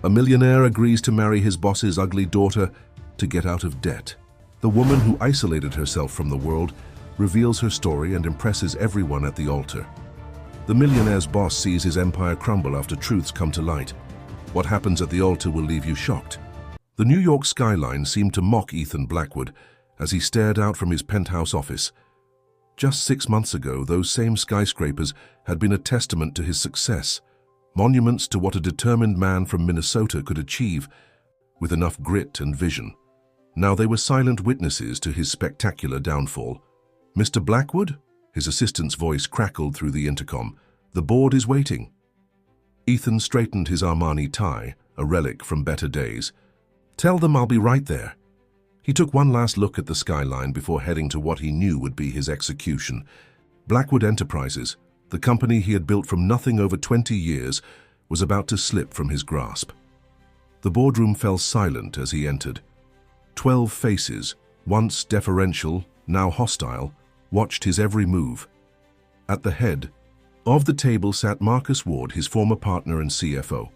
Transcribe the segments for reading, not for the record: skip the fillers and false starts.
A millionaire agrees to marry his boss's ugly daughter to get out of debt. The woman who isolated herself from the world reveals her story and impresses everyone at the altar. The millionaire's boss sees his empire crumble after truths come to light. What happens at the altar will leave you shocked. The New York skyline seemed to mock Ethan Blackwood as he stared out from his penthouse office. Just 6 months ago, those same skyscrapers had been a testament to his success, monuments to what a determined man from Minnesota could achieve with enough grit and vision. Now they were silent witnesses to his spectacular downfall. "Mr. Blackwood?" His assistant's voice crackled through the intercom. "The board is waiting." Ethan straightened his Armani tie, a relic from better days. "Tell them I'll be right there." He took one last look at the skyline before heading to what he knew would be his execution. Blackwood Enterprises, the company he had built from nothing over 20 years, was about to slip from his grasp. The boardroom fell silent as he entered. 12 faces, once deferential, now hostile, watched his every move. At the head of the table sat Marcus Ward, his former partner and CFO.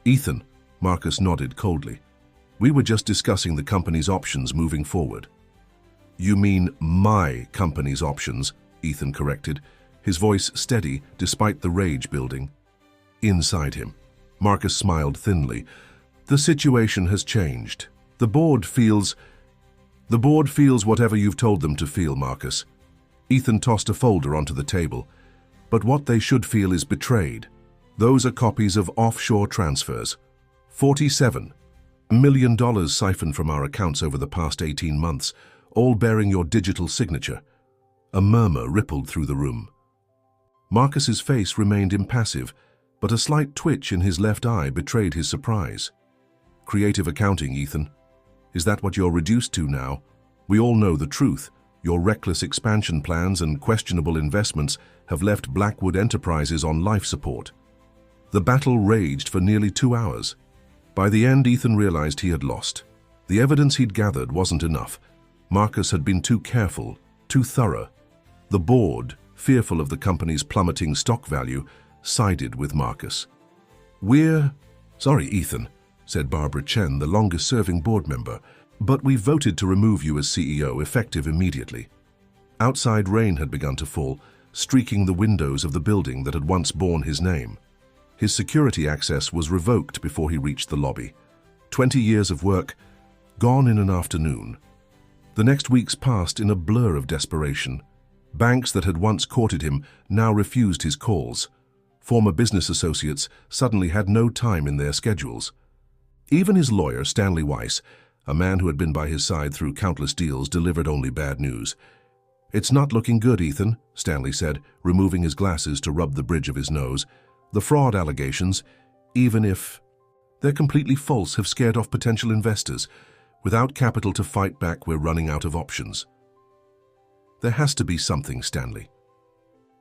"Ethan," Marcus nodded coldly. "We were just discussing the company's options moving forward." "You mean my company's options," Ethan corrected, his voice steady despite the rage building. Inside him, Marcus smiled thinly. "The situation has changed. The board feels whatever you've told them to feel, Marcus." Ethan tossed a folder onto the table. "But what they should feel is betrayed. Those are copies of offshore transfers. $47 million siphoned from our accounts over the past 18 months, all bearing your digital signature." A murmur rippled through the room. Marcus's face remained impassive, but a slight twitch in his left eye betrayed his surprise. "Creative accounting, Ethan. Is that what you're reduced to now? We all know the truth. Your reckless expansion plans and questionable investments have left Blackwood Enterprises on life support." The battle raged for nearly 2 hours. By the end, Ethan realized he had lost. The evidence he'd gathered wasn't enough. Marcus had been too careful, too thorough. The board, fearful of the company's plummeting stock value, sided with Marcus. "Sorry, Ethan," said Barbara Chen, the longest-serving board member, "but we voted to remove you as CEO effective immediately." Outside rain had begun to fall, streaking the windows of the building that had once borne his name. His security access was revoked before he reached the lobby. 20 years of work, gone in an afternoon. The next weeks passed in a blur of desperation. Banks that had once courted him now refused his calls. Former business associates suddenly had no time in their schedules. Even his lawyer, Stanley Weiss, a man who had been by his side through countless deals, delivered only bad news. "It's not looking good, Ethan," Stanley said, removing his glasses to rub the bridge of his nose. "The fraud allegations, even if they're completely false, have scared off potential investors. Without capital to fight back, we're running out of options." "There has to be something, Stanley."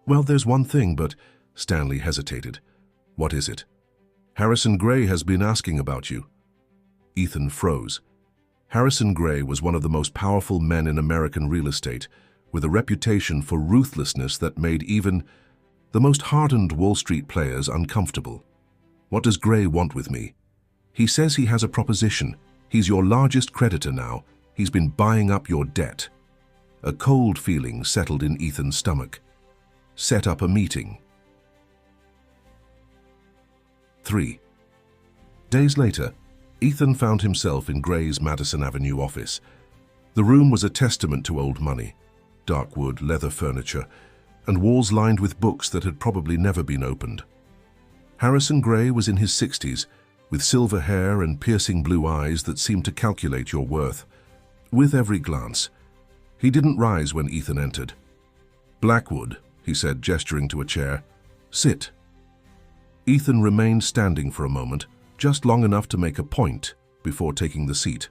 "Well, there's one thing, but—" Stanley hesitated. "What is it?" "Harrison Gray has been asking about you." Ethan froze. Harrison Gray was one of the most powerful men in American real estate, with a reputation for ruthlessness that made even the most hardened Wall Street players uncomfortable. "What does Gray want with me?" "He says he has a proposition. He's your largest creditor now. He's been buying up your debt." A cold feeling settled in Ethan's stomach. "Set up a meeting." 3 days later, Ethan found himself in Gray's Madison Avenue office. The room was a testament to old money. Dark wood, leather furniture, and walls lined with books that had probably never been opened. Harrison Gray was in his 60s, with silver hair and piercing blue eyes that seemed to calculate your worth. With every glance, he didn't rise when Ethan entered. "Blackwood," he said, gesturing to a chair. "Sit." Ethan remained standing for a moment, just long enough to make a point before taking the seat.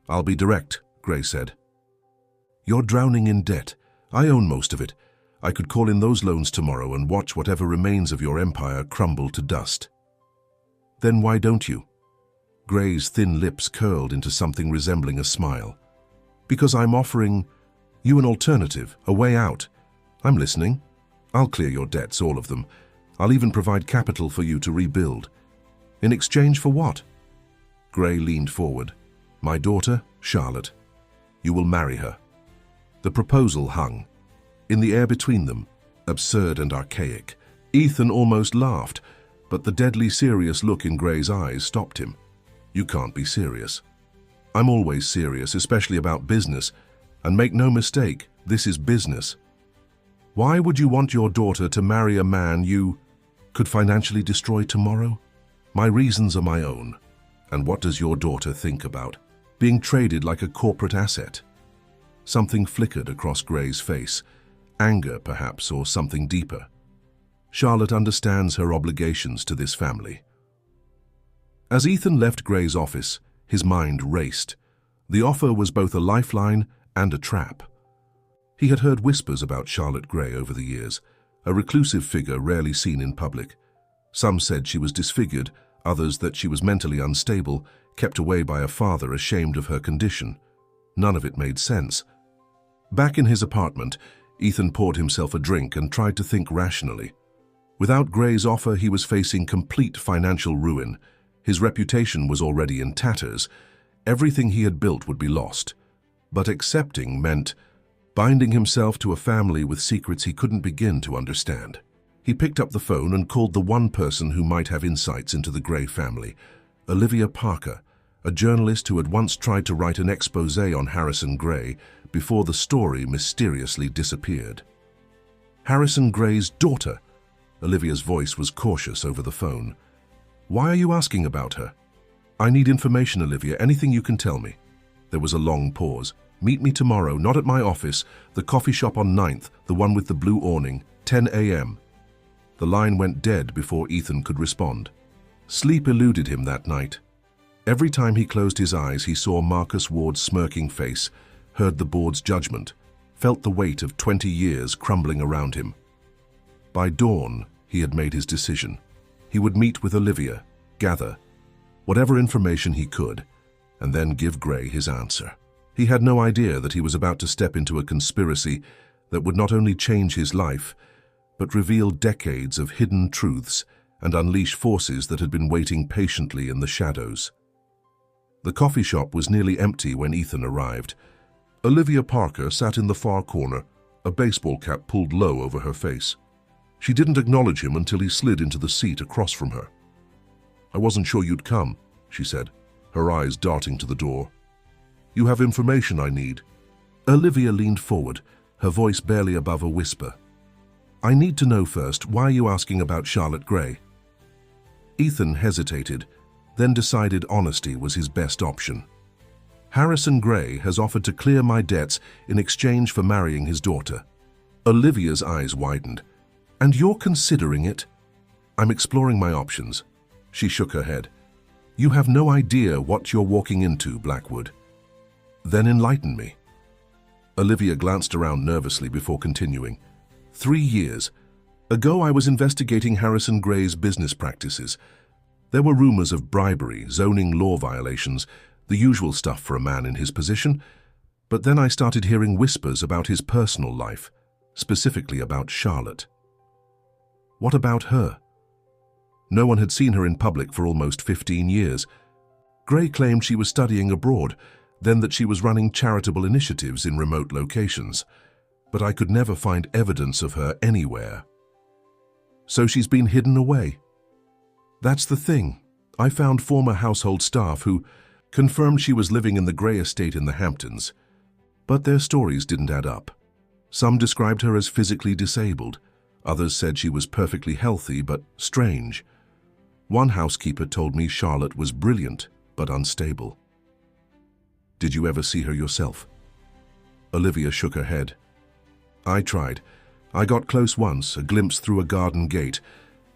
"I'll be direct," Gray said. "You're drowning in debt. I own most of it. I could call in those loans tomorrow and watch whatever remains of your empire crumble to dust." "Then why don't you?" Gray's thin lips curled into something resembling a smile. "Because I'm offering you an alternative, a way out. I'm listening. I'll clear your debts, all of them. I'll even provide capital for you to rebuild. In exchange for what? Gray leaned forward. My daughter, Charlotte. You will marry her. The proposal hung. In the air between them, absurd and archaic. Ethan almost laughed, but the deadly serious look in Gray's eyes stopped him. You can't be serious. I'm always serious, especially about business. And make no mistake, this is business. Why would you want your daughter to marry a man you could financially destroy tomorrow? My reasons are my own. And what does your daughter think about being traded like a corporate asset? Something flickered across Gray's face. Anger, perhaps, or something deeper. Charlotte understands her obligations to this family. As Ethan left Gray's office, his mind raced. The offer was both a lifeline and a trap. He had heard whispers about Charlotte Gray over the years, a reclusive figure rarely seen in public. Some said she was disfigured, others that she was mentally unstable, kept away by a father ashamed of her condition. None of it made sense. Back in his apartment, Ethan poured himself a drink and tried to think rationally. Without Gray's offer, he was facing complete financial ruin. His reputation was already in tatters. Everything he had built would be lost. But accepting meant binding himself to a family with secrets he couldn't begin to understand. He picked up the phone and called the one person who might have insights into the Gray family, Olivia Parker, a journalist who had once tried to write an exposé on Harrison Gray before the story mysteriously disappeared. Harrison Gray's daughter. Olivia's voice was cautious over the phone. Why are you asking about her? I need information, Olivia, anything you can tell me. There was a long pause. Meet me tomorrow, not at my office, the coffee shop on 9th, the one with the blue awning, 10 a.m. The line went dead before Ethan could respond. Sleep eluded him that night. Every time he closed his eyes, he saw Marcus Ward's smirking face, heard the board's judgment, felt the weight of 20 years crumbling around him. By dawn, he had made his decision. He would meet with Olivia, gather whatever information he could, and then give Gray his answer. He had no idea that he was about to step into a conspiracy that would not only change his life, but reveal decades of hidden truths and unleash forces that had been waiting patiently in the shadows. The coffee shop was nearly empty when Ethan arrived. Olivia Parker sat in the far corner, a baseball cap pulled low over her face. She didn't acknowledge him until he slid into the seat across from her. I wasn't sure you'd come, she said, her eyes darting to the door. You have information I need. Olivia leaned forward, her voice barely above a whisper. I need to know first, why are you asking about Charlotte Gray? Ethan hesitated, then decided honesty was his best option. Harrison Gray has offered to clear my debts in exchange for marrying his daughter. Olivia's eyes widened. And you're considering it? I'm exploring my options. She shook her head. You have no idea what you're walking into, Blackwood. Then enlighten me. Olivia glanced around nervously before continuing. 3 years ago, I was investigating Harrison Gray's business practices. There were rumors of bribery, zoning law violations, the usual stuff for a man in his position. But then I started hearing whispers about his personal life, specifically about Charlotte. What about her? No one had seen her in public for almost 15 years. Gray claimed she was studying abroad, then that she was running charitable initiatives in remote locations. But I could never find evidence of her anywhere. So she's been hidden away. That's the thing. I found former household staff who confirmed she was living in the Gray estate in the Hamptons. But their stories didn't add up. Some described her as physically disabled. Others said she was perfectly healthy but strange. One housekeeper told me Charlotte was brilliant but unstable. Did you ever see her yourself? Olivia shook her head. I tried. I got close once, a glimpse through a garden gate,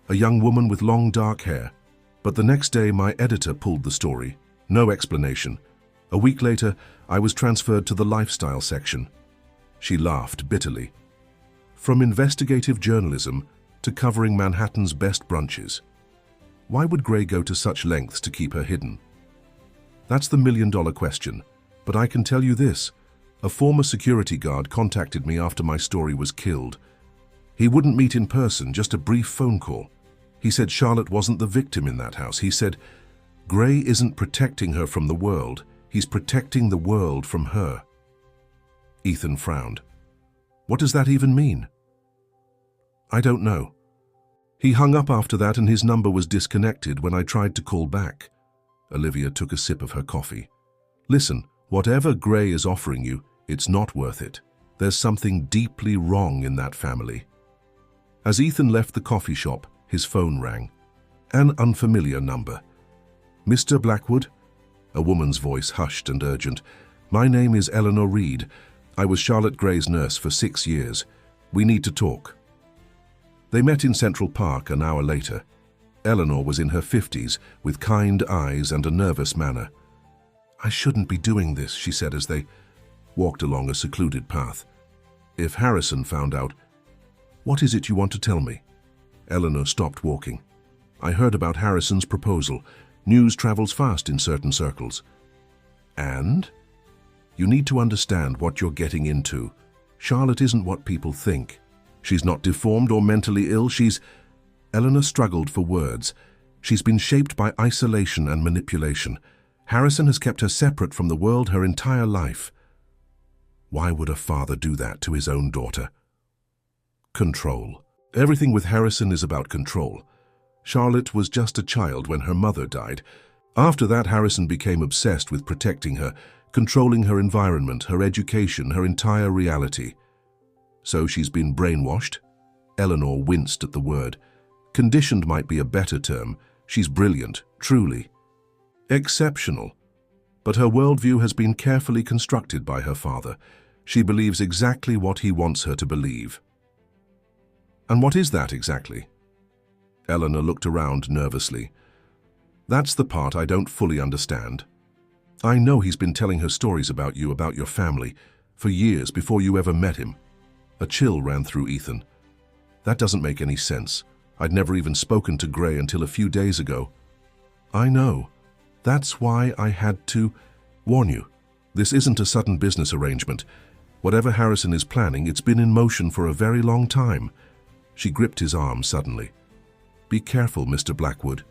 a young woman with long dark hair. But the next day my editor pulled the story. No explanation. A week later, I was transferred to the lifestyle section. She laughed bitterly. From investigative journalism to covering Manhattan's best brunches. Why would Gray go to such lengths to keep her hidden? That's the million-dollar question, but I can tell you this. A former security guard contacted me after my story was killed. He wouldn't meet in person, just a brief phone call. He said Charlotte wasn't the victim in that house. He said, Gray isn't protecting her from the world. He's protecting the world from her. Ethan frowned. What does that even mean? I don't know. He hung up after that and his number was disconnected when I tried to call back. Olivia took a sip of her coffee. Listen, whatever Gray is offering you, it's not worth it. There's something deeply wrong in that family. As Ethan left the coffee shop, his phone rang. An unfamiliar number. Mr. Blackwood? A woman's voice, hushed and urgent. My name is Eleanor Reed. I was Charlotte Gray's nurse for 6 years. We need to talk. They met in Central Park an hour later. Eleanor was in her 50s, with kind eyes and a nervous manner. I shouldn't be doing this, she said as they walked along a secluded path. If Harrison found out, what is it you want to tell me? Eleanor stopped walking. I heard about Harrison's proposal. News travels fast in certain circles. And? You need to understand what you're getting into. Charlotte isn't what people think. She's not deformed or mentally ill. Eleanor struggled for words. She's been shaped by isolation and manipulation. Harrison has kept her separate from the world her entire life. Why would a father do that to his own daughter? Control. Everything with Harrison is about control. Charlotte was just a child when her mother died. After that, Harrison became obsessed with protecting her, controlling her environment, her education, her entire reality. So she's been brainwashed? Eleanor winced at the word. Conditioned might be a better term. She's brilliant, truly. Exceptional. But her worldview has been carefully constructed by her father. She believes exactly what he wants her to believe. And what is that exactly? Eleanor looked around nervously. That's the part I don't fully understand. I know he's been telling her stories about you, about your family, for years before you ever met him. A chill ran through Ethan. That doesn't make any sense. I'd never even spoken to Gray until a few days ago. I know. That's why I had to warn you. This isn't a sudden business arrangement. Whatever Harrison is planning, it's been in motion for a very long time. She gripped his arm suddenly. Be careful, Mr. Blackwood.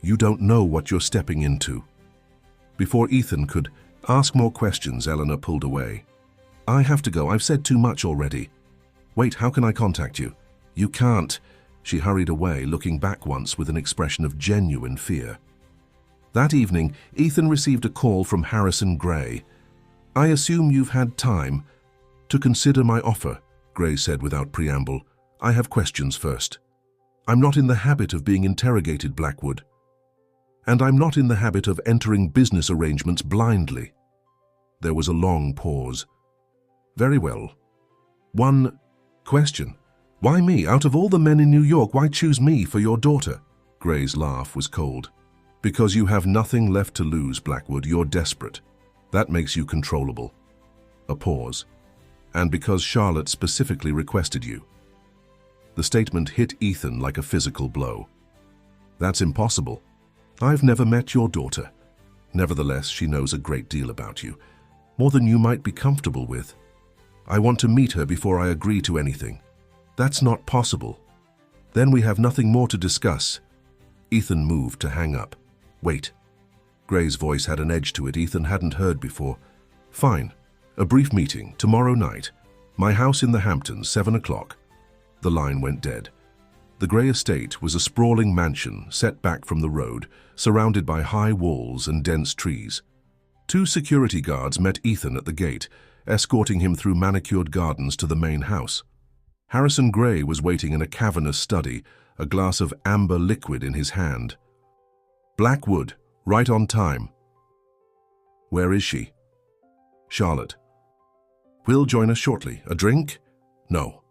You don't know what you're stepping into. Before Ethan could ask more questions, Eleanor pulled away. I have to go. I've said too much already. Wait, how can I contact you? You can't. She hurried away, looking back once with an expression of genuine fear. That evening, Ethan received a call from Harrison Gray. I assume you've had time to consider my offer, Gray said without preamble. I have questions first. I'm not in the habit of being interrogated, Blackwood. And I'm not in the habit of entering business arrangements blindly. There was a long pause. Very well. One question. Why me? Out of all the men in New York, why choose me for your daughter? Gray's laugh was cold. Because you have nothing left to lose, Blackwood. You're desperate. That makes you controllable. A pause. And because Charlotte specifically requested you. The statement hit Ethan like a physical blow. That's impossible. I've never met your daughter. Nevertheless, she knows a great deal about you. More than you might be comfortable with. I want to meet her before I agree to anything. That's not possible. Then we have nothing more to discuss. Ethan moved to hang up. Wait. Gray's voice had an edge to it Ethan hadn't heard before. Fine. A brief meeting, tomorrow night. My house in the Hamptons, 7 o'clock. The line went dead. The Gray estate was a sprawling mansion set back from the road, surrounded by high walls and dense trees. 2 security guards met Ethan at the gate, escorting him through manicured gardens to the main house. Harrison Gray was waiting in a cavernous study, a glass of amber liquid in his hand. Blackwood, right on time. Where is she? Charlotte. We'll join us shortly. A drink? No.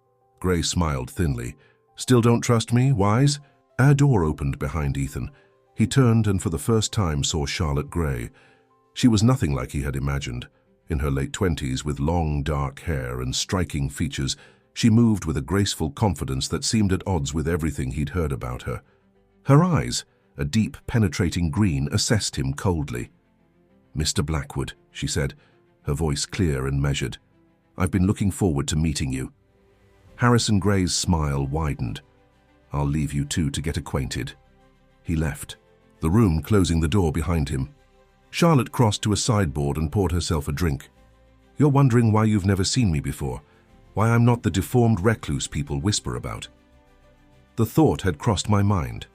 Gray smiled thinly. Still don't trust me, Wise? A door opened behind Ethan. He turned and for the first time saw Charlotte Gray. She was nothing like he had imagined. In her late 20s, with long, dark hair and striking features, she moved with a graceful confidence that seemed at odds with everything he'd heard about her. Her eyes, a deep, penetrating green, assessed him coldly. Mr. Blackwood, she said, her voice clear and measured. I've been looking forward to meeting you. Harrison Gray's smile widened. I'll leave you two to get acquainted." He left, the room closing the door behind him. Charlotte crossed to a sideboard and poured herself a drink. "You're wondering why you've never seen me before, why I'm not the deformed recluse people whisper about." The thought had crossed my mind.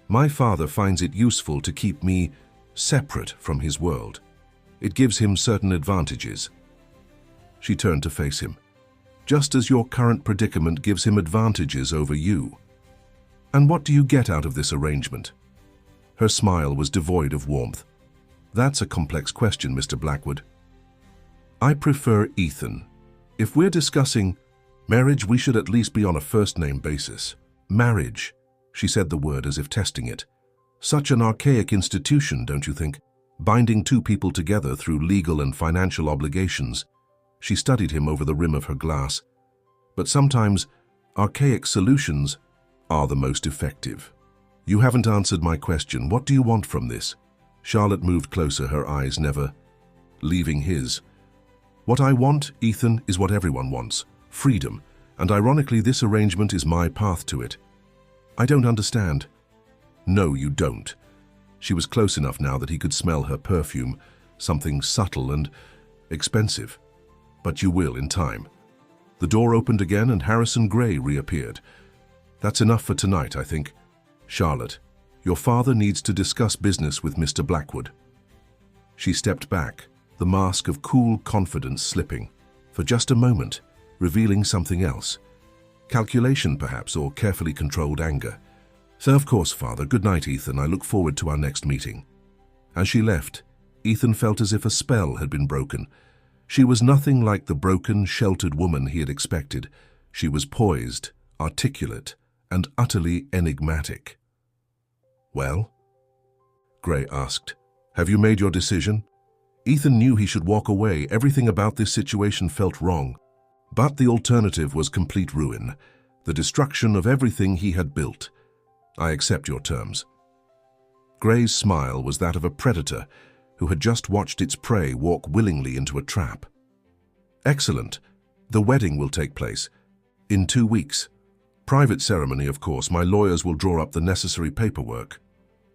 My father finds it useful to keep me separate from his world. It gives him certain advantages. She turned to face him. "Just as your current predicament gives him advantages over you. And what do you get out of this arrangement?" Her smile was devoid of warmth. "That's a complex question, Mr. Blackwood." "I prefer Ethan. If we're discussing marriage, we should at least be on a first-name basis." "Marriage," she said the word as if testing it. "Such an archaic institution, don't you think? Binding two people together through legal and financial obligations." She studied him over the rim of her glass. "But sometimes archaic solutions are the most effective." "You haven't answered my question. What do you want from this?" Charlotte moved closer, her eyes never leaving his. "What I want, Ethan, is what everyone wants. Freedom. And ironically, this arrangement is my path to it." "I don't understand." "No, you don't." She was close enough now that he could smell her perfume, something subtle and expensive. "But you will in time." The door opened again and Harrison Gray reappeared. "That's enough for tonight, I think. Charlotte, your father needs to discuss business with Mr. Blackwood." She stepped back, the mask of cool confidence slipping, for just a moment, revealing something else. Calculation, perhaps, or carefully controlled anger. "So, of course, Father. Good night, Ethan. I look forward to our next meeting." As she left, Ethan felt as if a spell had been broken. She was nothing like the broken, sheltered woman he had expected. She was poised, articulate, and utterly enigmatic. "Well?" Gray asked. "Have you made your decision?" Ethan knew he should walk away. Everything about this situation felt wrong. But the alternative was complete ruin, the destruction of everything he had built. "I accept your terms." Gray's smile was that of a predator who had just watched its prey walk willingly into a trap. "Excellent. The wedding will take place in 2 weeks. Private ceremony, of course. My lawyers will draw up the necessary paperwork."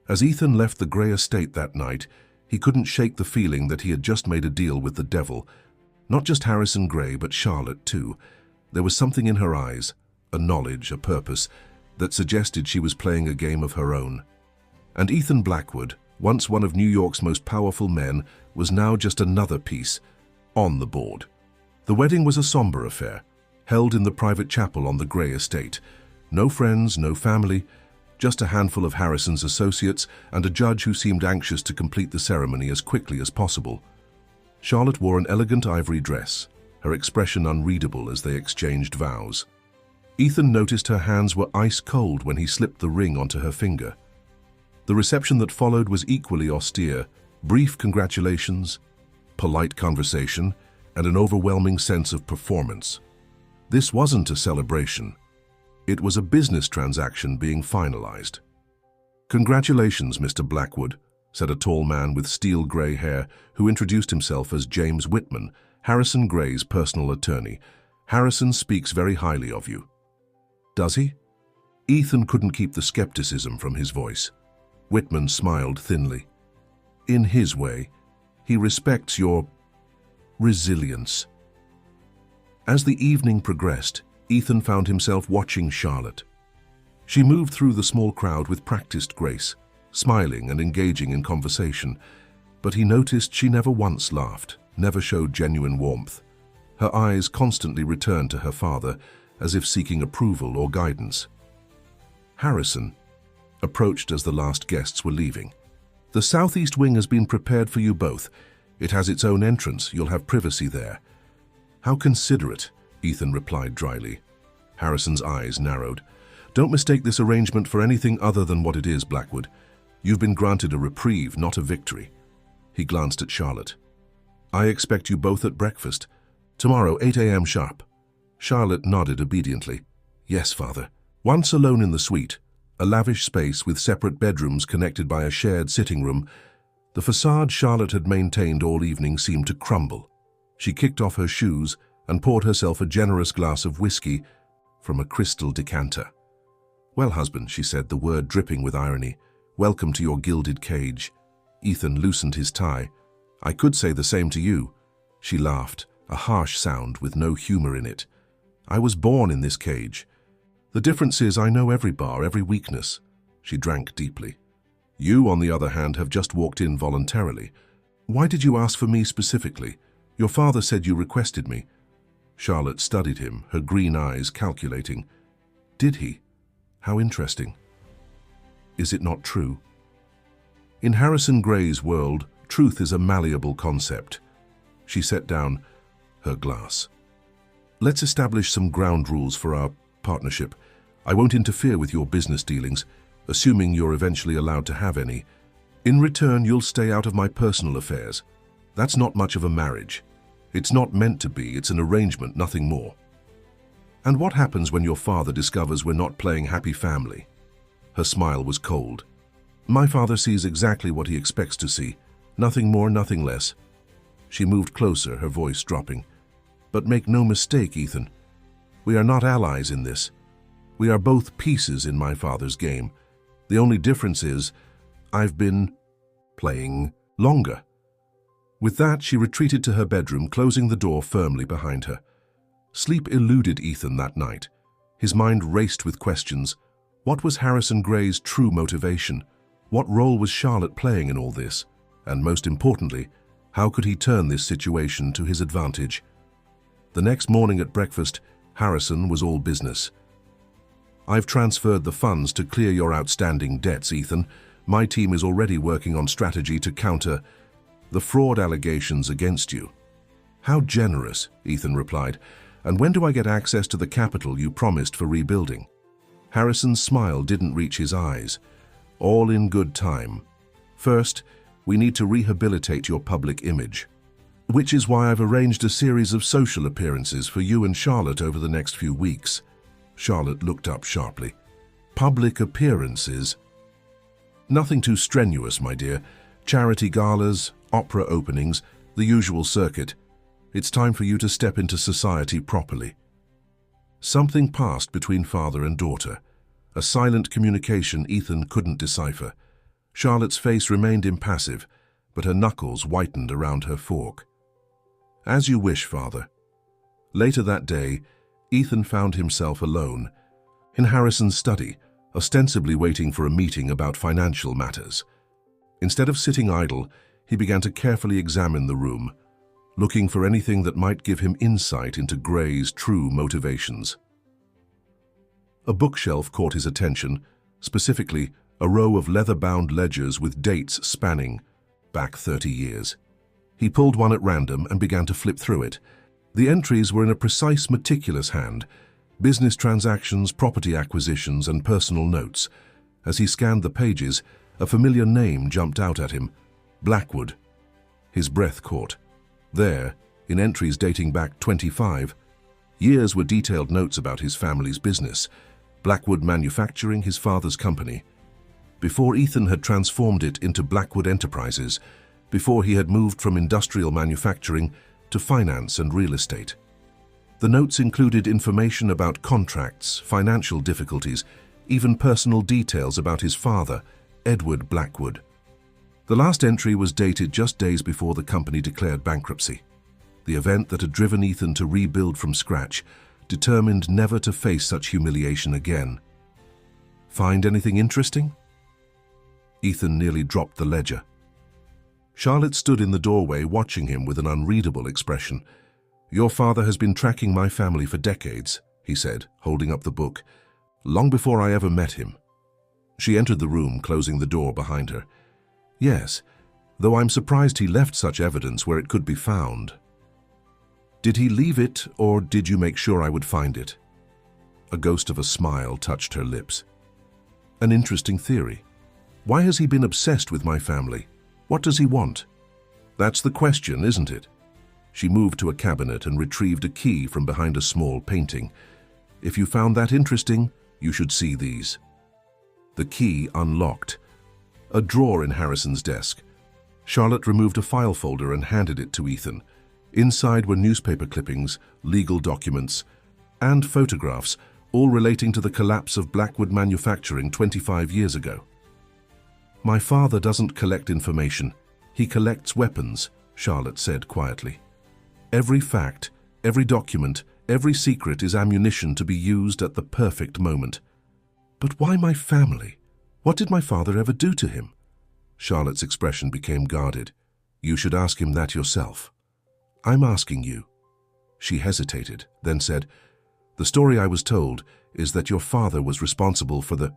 As Ethan left the Gray estate that night, he couldn't shake the feeling that he had just made a deal with the devil. Not just Harrison Gray, but Charlotte, too. There was something in her eyes, a knowledge, a purpose, that suggested she was playing a game of her own. And Ethan Blackwood, once one of New York's most powerful men, was now just another piece on the board. The wedding was a somber affair, held in the private chapel on the Gray estate. No friends, no family, just a handful of Harrison's associates and a judge who seemed anxious to complete the ceremony as quickly as possible. Charlotte wore an elegant ivory dress, her expression unreadable as they exchanged vows. Ethan noticed her hands were ice cold when he slipped the ring onto her finger. The reception that followed was equally austere, brief congratulations, polite conversation, and an overwhelming sense of performance. This wasn't a celebration. It was a business transaction being finalized. "Congratulations, Mr. Blackwood," said a tall man with steel gray hair who introduced himself as James Whitman, Harrison Gray's personal attorney. "Harrison speaks very highly of you." "Does he?" Ethan couldn't keep the skepticism from his voice. Whitman smiled thinly. "In his way, he respects your resilience." As the evening progressed, Ethan found himself watching Charlotte. She moved through the small crowd with practiced grace, smiling and engaging in conversation, but he noticed she never once laughed, never showed genuine warmth. Her eyes constantly returned to her father, as if seeking approval or guidance. Harrison approached as the last guests were leaving. "The southeast wing has been prepared for you both. It has its own entrance. You'll have privacy there." "How considerate," Ethan replied dryly. Harrison's eyes narrowed. "Don't mistake this arrangement for anything other than what it is, Blackwood. You've been granted a reprieve, not a victory." He glanced at Charlotte. "I expect you both at breakfast. Tomorrow, 8 a.m. sharp." Charlotte nodded obediently. "Yes, Father." Once alone in the suite, a lavish space with separate bedrooms connected by a shared sitting room, the facade Charlotte had maintained all evening seemed to crumble. She kicked off her shoes and poured herself a generous glass of whiskey from a crystal decanter. "Well, husband," she said, the word dripping with irony, "welcome to your gilded cage." Ethan loosened his tie. "I could say the same to you." She laughed, a harsh sound with no humor in it. "I was born in this cage. The difference is I know every bar, every weakness." She drank deeply. "You, on the other hand, have just walked in voluntarily. Why did you ask for me specifically? Your father said you requested me." Charlotte studied him, her green eyes calculating. "Did he? How interesting. Is it not true?" In Harrison Gray's world, truth is a malleable concept. She set down her glass. "Let's establish some ground rules for our partnership. I won't interfere with your business dealings, assuming you're eventually allowed to have any. In return, you'll stay out of my personal affairs. That's not much of a marriage. It's not meant to be, it's an arrangement, nothing more." "And what happens when your father discovers we're not playing happy family?" Her smile was cold. "My father sees exactly what he expects to see. Nothing more, nothing less." She moved closer, her voice dropping. "But make no mistake, Ethan. We are not allies in this. We are both pieces in my father's game. The only difference is, I've been playing longer." With that, she retreated to her bedroom, closing the door firmly behind her. Sleep eluded Ethan that night. His mind raced with questions. What was Harrison Gray's true motivation? What role was Charlotte playing in all this? And most importantly, how could he turn this situation to his advantage? The next morning at breakfast, Harrison was all business. "I've transferred the funds to clear your outstanding debts, Ethan. My team is already working on strategy to counter the fraud allegations against you." "How generous," Ethan replied. "And when do I get access to the capital you promised for rebuilding?" Harrison's smile didn't reach his eyes. "All in good time. First, we need to rehabilitate your public image, which is why I've arranged a series of social appearances for you and Charlotte over the next few weeks." Charlotte looked up sharply. "Public appearances?" "Nothing too strenuous, my dear. Charity galas, opera openings, the usual circuit. It's time for you to step into society properly." Something passed between father and daughter. A silent communication Ethan couldn't decipher. Charlotte's face remained impassive, but her knuckles whitened around her fork. "As you wish, father." Later that day, Ethan found himself alone, in Harrison's study, ostensibly waiting for a meeting about financial matters. Instead of sitting idle, he began to carefully examine the room, looking for anything that might give him insight into Gray's true motivations. A bookshelf caught his attention, specifically a row of leather-bound ledgers with dates spanning back 30 years. He pulled one at random and began to flip through it. The entries were in a precise, meticulous hand: business transactions, property acquisitions, and personal notes. As he scanned the pages, a familiar name jumped out at him: Blackwood. His breath caught. There, in entries dating back 25 years, were detailed notes about his family's business, Blackwood Manufacturing, his father's company. Before Ethan had transformed it into Blackwood Enterprises, before he had moved from industrial manufacturing to finance and real estate. The notes included information about contracts, financial difficulties, even personal details about his father, Edward Blackwood. The last entry was dated just days before the company declared bankruptcy, the event that had driven Ethan to rebuild from scratch, determined never to face such humiliation again. "Find anything interesting?" Ethan nearly dropped the ledger. Charlotte stood in the doorway watching him with an unreadable expression. "Your father has been tracking my family for decades," he said, holding up the book, "long before I ever met him." She entered the room, closing the door behind her. "Yes, though I'm surprised he left such evidence where it could be found." "Did he leave it, or did you make sure I would find it?" A ghost of a smile touched her lips. "An interesting theory. Why has he been obsessed with my family? What does he want?" "That's the question, isn't it?" She moved to a cabinet and retrieved a key from behind a small painting. "If you found that interesting, you should see these." The key unlocked a drawer in Harrison's desk. Charlotte removed a file folder and handed it to Ethan. Inside were newspaper clippings, legal documents, and photographs, all relating to the collapse of Blackwood Manufacturing 25 years ago. My father doesn't collect information. He collects weapons, Charlotte said quietly. Every fact, every document, every secret is ammunition to be used at the perfect moment. But why my family? What did my father ever do to him? Charlotte's expression became guarded. You should ask him that yourself. I'm asking you. She hesitated, then said, The story I was told is that your father was responsible for the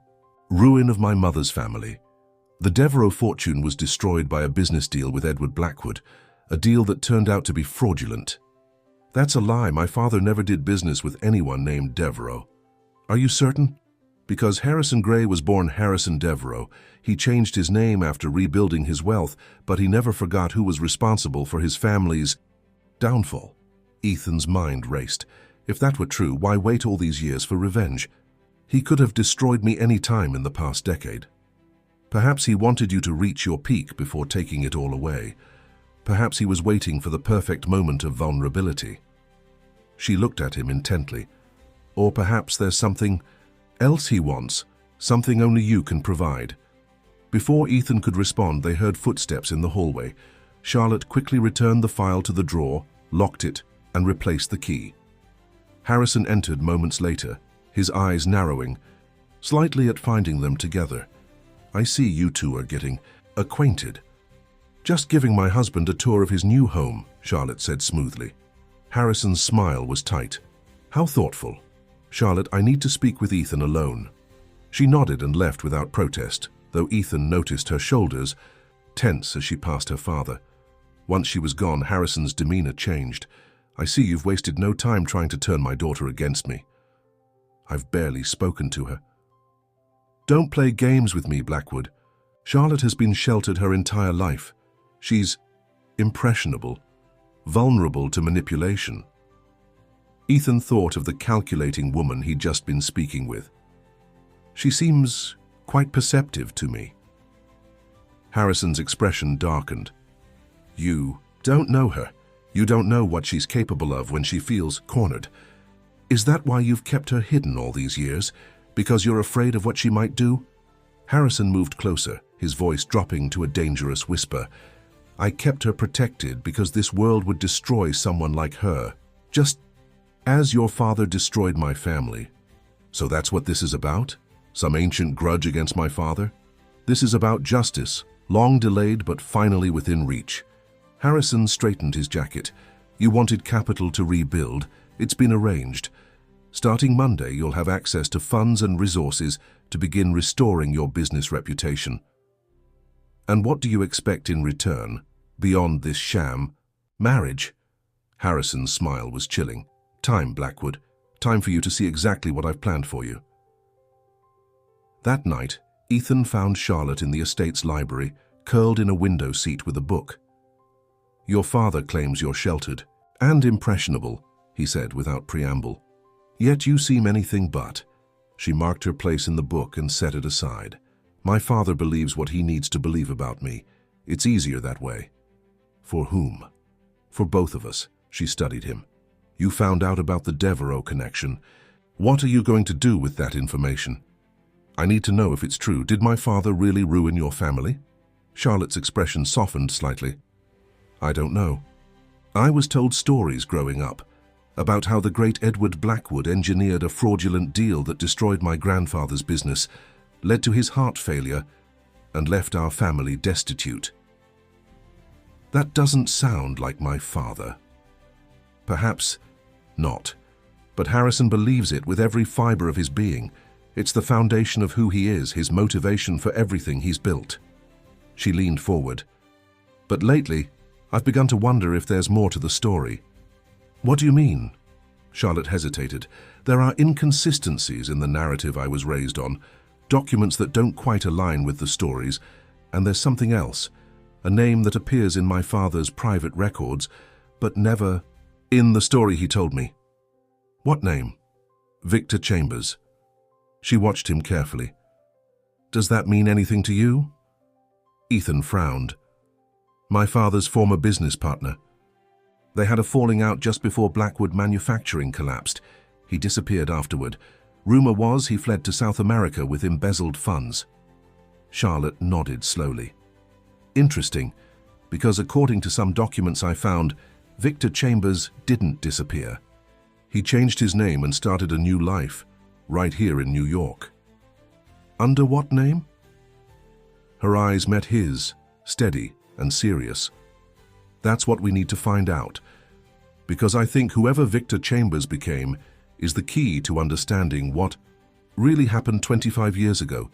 ruin of my mother's family. The Devereux fortune was destroyed by a business deal with Edward Blackwood, a deal that turned out to be fraudulent. That's a lie. My father never did business with anyone named Devereux. Are you certain? Because Harrison Gray was born Harrison Devereux. He changed his name after rebuilding his wealth, but he never forgot who was responsible for his family's downfall. Ethan's mind raced. If that were true, why wait all these years for revenge? He could have destroyed me any time in the past decade. Perhaps he wanted you to reach your peak before taking it all away. Perhaps he was waiting for the perfect moment of vulnerability. She looked at him intently. Or perhaps there's something else he wants, something only you can provide. Before Ethan could respond, they heard footsteps in the hallway. Charlotte quickly returned the file to the drawer, locked it, and replaced the key. Harrison entered moments later, his eyes narrowing, slightly at finding them together. I see you two are getting acquainted. Just giving my husband a tour of his new home, Charlotte said smoothly. Harrison's smile was tight. How thoughtful. Charlotte, I need to speak with Ethan alone. She nodded and left without protest, though Ethan noticed her shoulders tense as she passed her father. Once she was gone, Harrison's demeanor changed. I see you've wasted no time trying to turn my daughter against me. I've barely spoken to her. Don't play games with me, Blackwood. Charlotte has been sheltered her entire life. She's impressionable, vulnerable to manipulation. Ethan thought of the calculating woman he'd just been speaking with. She seems quite perceptive to me. Harrison's expression darkened. You don't know her. You don't know what she's capable of when she feels cornered. Is that why you've kept her hidden all these years? Because you're afraid of what she might do? Harrison moved closer, his voice dropping to a dangerous whisper. I kept her protected because this world would destroy someone like her, just as your father destroyed my family. So that's what this is about? Some ancient grudge against my father? This is about justice, long delayed but finally within reach. Harrison straightened his jacket. You wanted capital to rebuild. It's been arranged. Starting Monday, you'll have access to funds and resources to begin restoring your business reputation. And what do you expect in return, beyond this sham? Marriage? Harrison's smile was chilling. Time, Blackwood. Time for you to see exactly what I've planned for you. That night, Ethan found Charlotte in the estate's library, curled in a window seat with a book. Your father claims you're sheltered and impressionable, he said without preamble. Yet you seem anything but. She marked her place in the book and set it aside. My father believes what he needs to believe about me. It's easier that way. For whom? For both of us. She studied him. You found out about the Devereux connection. What are you going to do with that information? I need to know if it's true. Did my father really ruin your family? Charlotte's expression softened slightly. I don't know. I was told stories growing up about how the great Edward Blackwood engineered a fraudulent deal that destroyed my grandfather's business, led to his heart failure, and left our family destitute. That doesn't sound like my father. Perhaps not, but Harrison believes it with every fiber of his being. It's the foundation of who he is, his motivation for everything he's built. She leaned forward. But lately, I've begun to wonder if there's more to the story. What do you mean? Charlotte hesitated. There are inconsistencies in the narrative I was raised on, documents that don't quite align with the stories, and there's something else, a name that appears in my father's private records, but never in the story he told me. What name? Victor Chambers. She watched him carefully. Does that mean anything to you? Ethan frowned. My father's former business partner. They had a falling out just before Blackwood Manufacturing collapsed. He disappeared afterward. Rumor was he fled to South America with embezzled funds. Charlotte nodded slowly. Interesting, because according to some documents I found, Victor Chambers didn't disappear. He changed his name and started a new life, right here in New York. Under what name? Her eyes met his, steady and serious. That's what we need to find out, because I think whoever Victor Chambers became is the key to understanding what really happened 25 years ago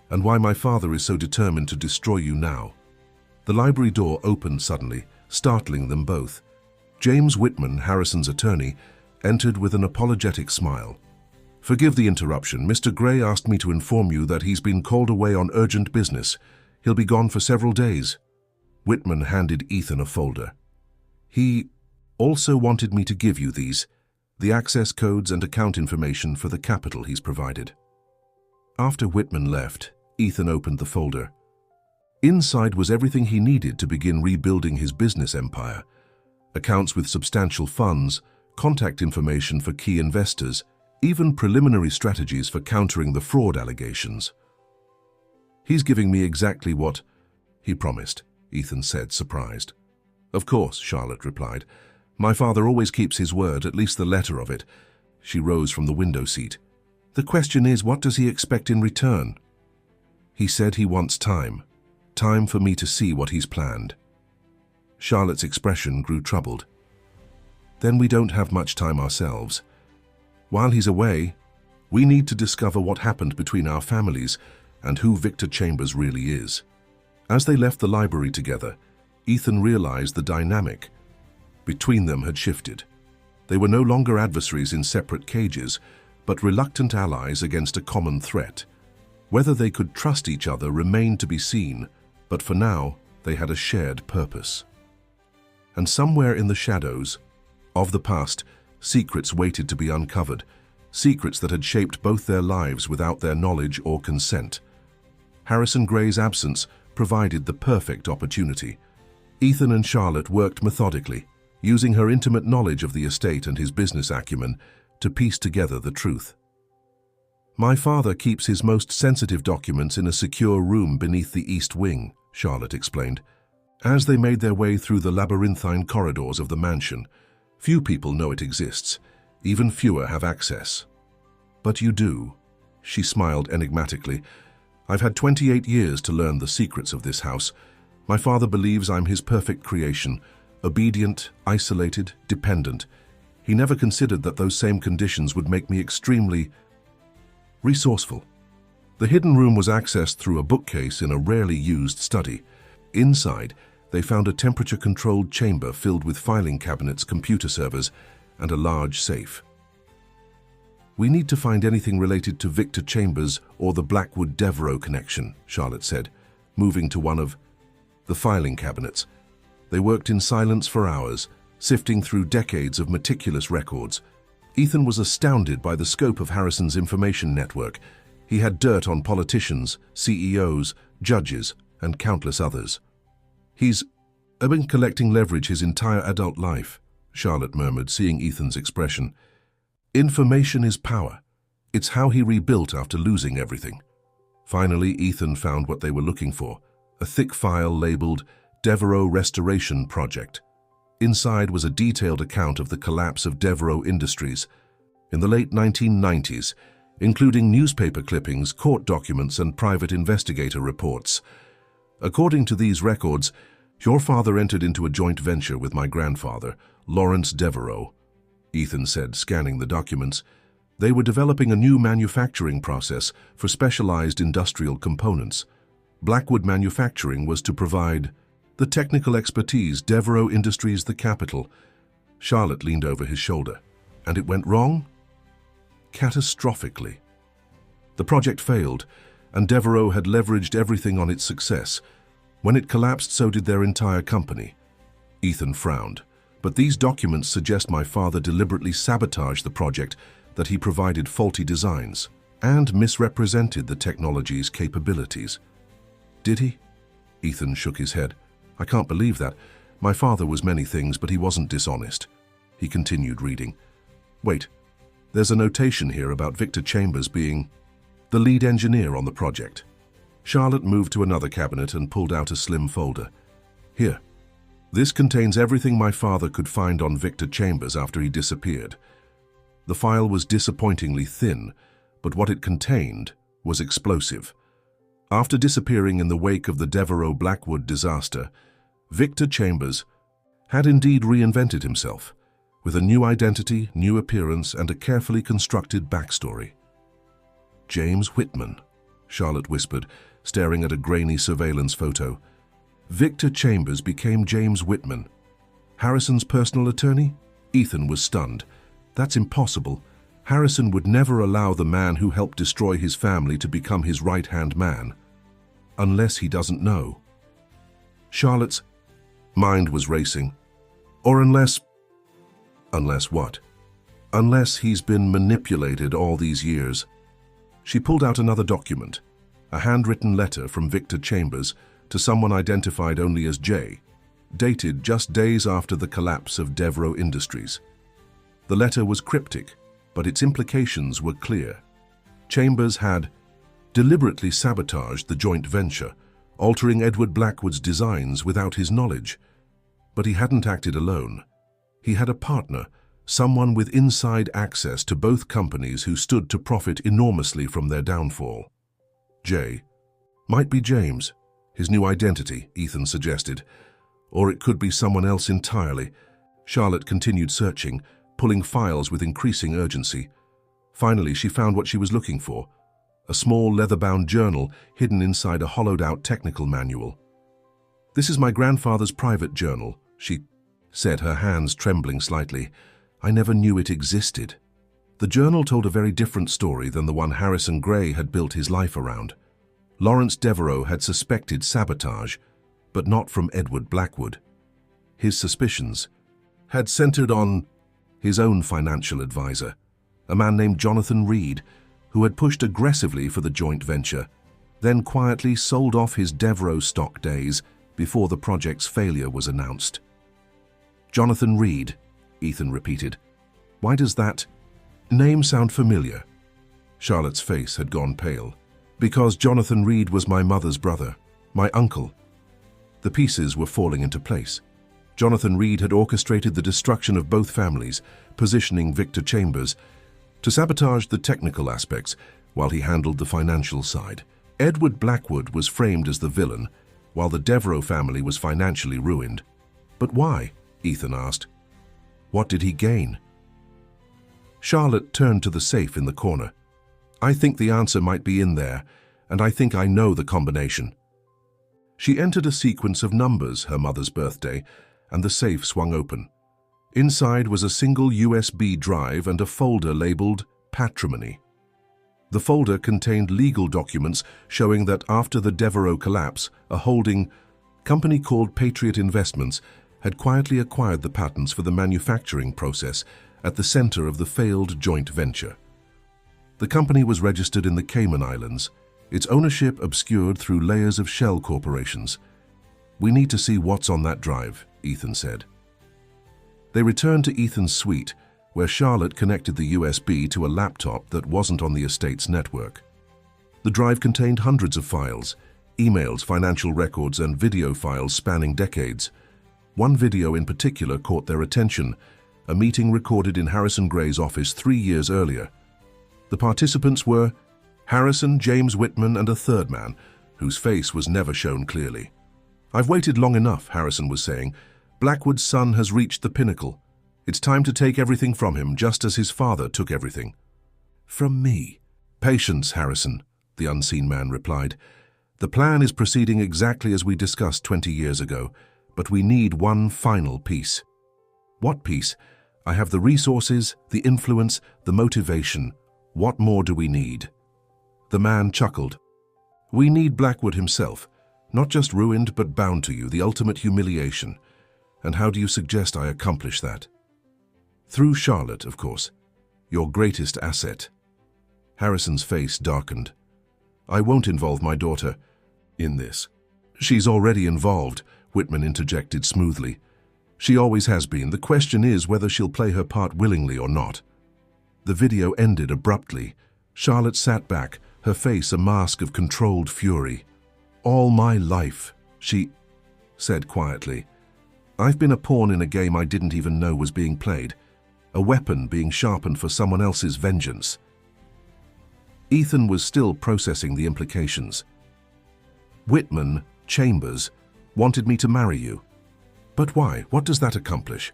and why my father is so determined to destroy you now. The library door opened suddenly, startling them both. James Whitman, Harrison's attorney, entered with an apologetic smile. Forgive the interruption. Mr. Gray asked me to inform you that he's been called away on urgent business. He'll be gone for several days. Whitman handed Ethan a folder. He also wanted me to give you these, the access codes and account information for the capital he's provided. After Whitman left, Ethan opened the folder. Inside was everything he needed to begin rebuilding his business empire. Accounts with substantial funds, contact information for key investors, even preliminary strategies for countering the fraud allegations. He's giving me exactly what he promised, Ethan said, surprised. Of course, Charlotte replied. My father always keeps his word, at least the letter of it. She rose from the window seat. The question is, what does he expect in return? He said he wants time. Time for me to see what he's planned. Charlotte's expression grew troubled. Then we don't have much time ourselves. While he's away, we need to discover what happened between our families and who Victor Chambers really is. As they left the library together, Ethan realized the dynamic between them had shifted. They were no longer adversaries in separate cages, but reluctant allies against a common threat. Whether they could trust each other remained to be seen, but for now, they had a shared purpose. And somewhere in the shadows of the past, secrets waited to be uncovered, secrets that had shaped both their lives without their knowledge or consent. Harrison Gray's absence provided the perfect opportunity. Ethan and Charlotte worked methodically, using her intimate knowledge of the estate and his business acumen to piece together the truth. My father keeps his most sensitive documents in a secure room beneath the East Wing, Charlotte explained. As they made their way through the labyrinthine corridors of the mansion, few people know it exists, even fewer have access. But you do, she smiled enigmatically. I've had 28 years to learn the secrets of this house. My father believes I'm his perfect creation, obedient, isolated, dependent. He never considered that those same conditions would make me extremely resourceful. The hidden room was accessed through a bookcase in a rarely used study. Inside, they found a temperature-controlled chamber filled with filing cabinets, computer servers, and a large safe. We need to find anything related to Victor Chambers or the Blackwood-Devereaux connection, Charlotte said, moving to one of the filing cabinets. They worked in silence for hours, sifting through decades of meticulous records. Ethan was astounded by the scope of Harrison's information network. He had dirt on politicians, CEOs, judges, and countless others. He's been collecting leverage his entire adult life, Charlotte murmured, seeing Ethan's expression. Information is power. It's how he rebuilt after losing everything. Finally, Ethan found what they were looking for, a thick file labeled Devereaux Restoration Project. Inside was a detailed account of the collapse of Devereaux Industries in the late 1990s, including newspaper clippings, court documents, and private investigator reports. According to these records, your father entered into a joint venture with my grandfather, Lawrence Devereaux, Ethan said, scanning the documents. They were developing a new manufacturing process for specialized industrial components. Blackwood Manufacturing was to provide the technical expertise, Devereaux Industries the capital. Charlotte leaned over his shoulder. And it went wrong? Catastrophically. The project failed, and Devereaux had leveraged everything on its success. When it collapsed, so did their entire company. Ethan frowned. But these documents suggest my father deliberately sabotaged the project, that he provided faulty designs, and misrepresented the technology's capabilities. Did he? Ethan shook his head. I can't believe that. My father was many things, but he wasn't dishonest. He continued reading. Wait, There's a notation here about Victor Chambers being the lead engineer on the project. Charlotte moved to another cabinet and pulled out a slim folder. Here. This contains everything my father could find on Victor Chambers after he disappeared. The file was disappointingly thin, but what it contained was explosive. After disappearing in the wake of the Devereux-Blackwood disaster, Victor Chambers had indeed reinvented himself, with a new identity, new appearance, and a carefully constructed backstory. James Whitman, Charlotte whispered, staring at a grainy surveillance photo. Victor Chambers became James Whitman. Harrison's personal attorney? Ethan was stunned. That's impossible. Harrison would never allow the man who helped destroy his family to become his right-hand man. Unless he doesn't know. Charlotte's mind was racing. Or unless... Unless what? Unless he's been manipulated all these years. She pulled out another document, a handwritten letter from Victor Chambers to someone identified only as J, dated just days after the collapse of Devereux Industries. The letter was cryptic, but its implications were clear. Chambers had deliberately sabotaged the joint venture, altering Edward Blackwood's designs without his knowledge. But he hadn't acted alone. He had a partner, someone with inside access to both companies who stood to profit enormously from their downfall. J. Might be James, his new identity, Ethan suggested. Or it could be someone else entirely. Charlotte continued searching, pulling files with increasing urgency. Finally, she found what she was looking for, a small leather-bound journal hidden inside a hollowed-out technical manual. "This is my grandfather's private journal," she said, her hands trembling slightly. "I never knew it existed." The journal told a very different story than the one Harrison Gray had built his life around. Lawrence Devereux had suspected sabotage, but not from Edward Blackwood. His suspicions had centered on his own financial advisor, a man named Jonathan Reed, who had pushed aggressively for the joint venture, then quietly sold off his Devereux stock days before the project's failure was announced. "Jonathan Reed," Ethan repeated. "Why does that name sound familiar?" Charlotte's face had gone pale. "Because Jonathan Reed was my mother's brother, my uncle." The pieces were falling into place. Jonathan Reed had orchestrated the destruction of both families, positioning Victor Chambers to sabotage the technical aspects while he handled the financial side. Edward Blackwood was framed as the villain, while the Devereux family was financially ruined. But why? Ethan asked. What did he gain? Charlotte turned to the safe in the corner. "I think the answer might be in there, and I think I know the combination." She entered a sequence of numbers, her mother's birthday, and the safe swung open. Inside was a single USB drive and a folder labeled Patrimony. The folder contained legal documents showing that after the Devereux collapse, a holding company called Patriot Investments had quietly acquired the patents for the manufacturing process at the center of the failed joint venture. The company was registered in the Cayman Islands, its ownership obscured through layers of shell corporations. "We need to see what's on that drive," Ethan said. They returned to Ethan's suite, where Charlotte connected the USB to a laptop that wasn't on the estate's network. The drive contained hundreds of files, emails, financial records, and video files spanning decades. One video in particular caught their attention, a meeting recorded in Harrison Gray's office 3 years earlier. The participants were Harrison, James Whitman, and a third man, whose face was never shown clearly. "I've waited long enough," Harrison was saying. "Blackwood's son has reached the pinnacle. It's time to take everything from him, just as his father took everything." "From me?" "Patience, Harrison," the unseen man replied. "The plan is proceeding exactly as we discussed 20 years ago, but we need one final piece." "What piece?" "I have the resources, the influence, the motivation. What more do we need?" The man chuckled. "We need Blackwood himself, not just ruined but bound to you, the ultimate humiliation. And how do you suggest I accomplish that?" "Through Charlotte, of course, your greatest asset." Harrison's face darkened. "I won't involve my daughter in this." "She's already involved," Whitman interjected smoothly. "She always has been. The question is whether she'll play her part willingly or not." The video ended abruptly. Charlotte sat back, her face a mask of controlled fury. "All my life," she said quietly, "I've been a pawn in a game I didn't even know was being played, a weapon being sharpened for someone else's vengeance." Ethan was still processing the implications. "Whitman, Chambers, wanted me to marry you." "But why? What does that accomplish?"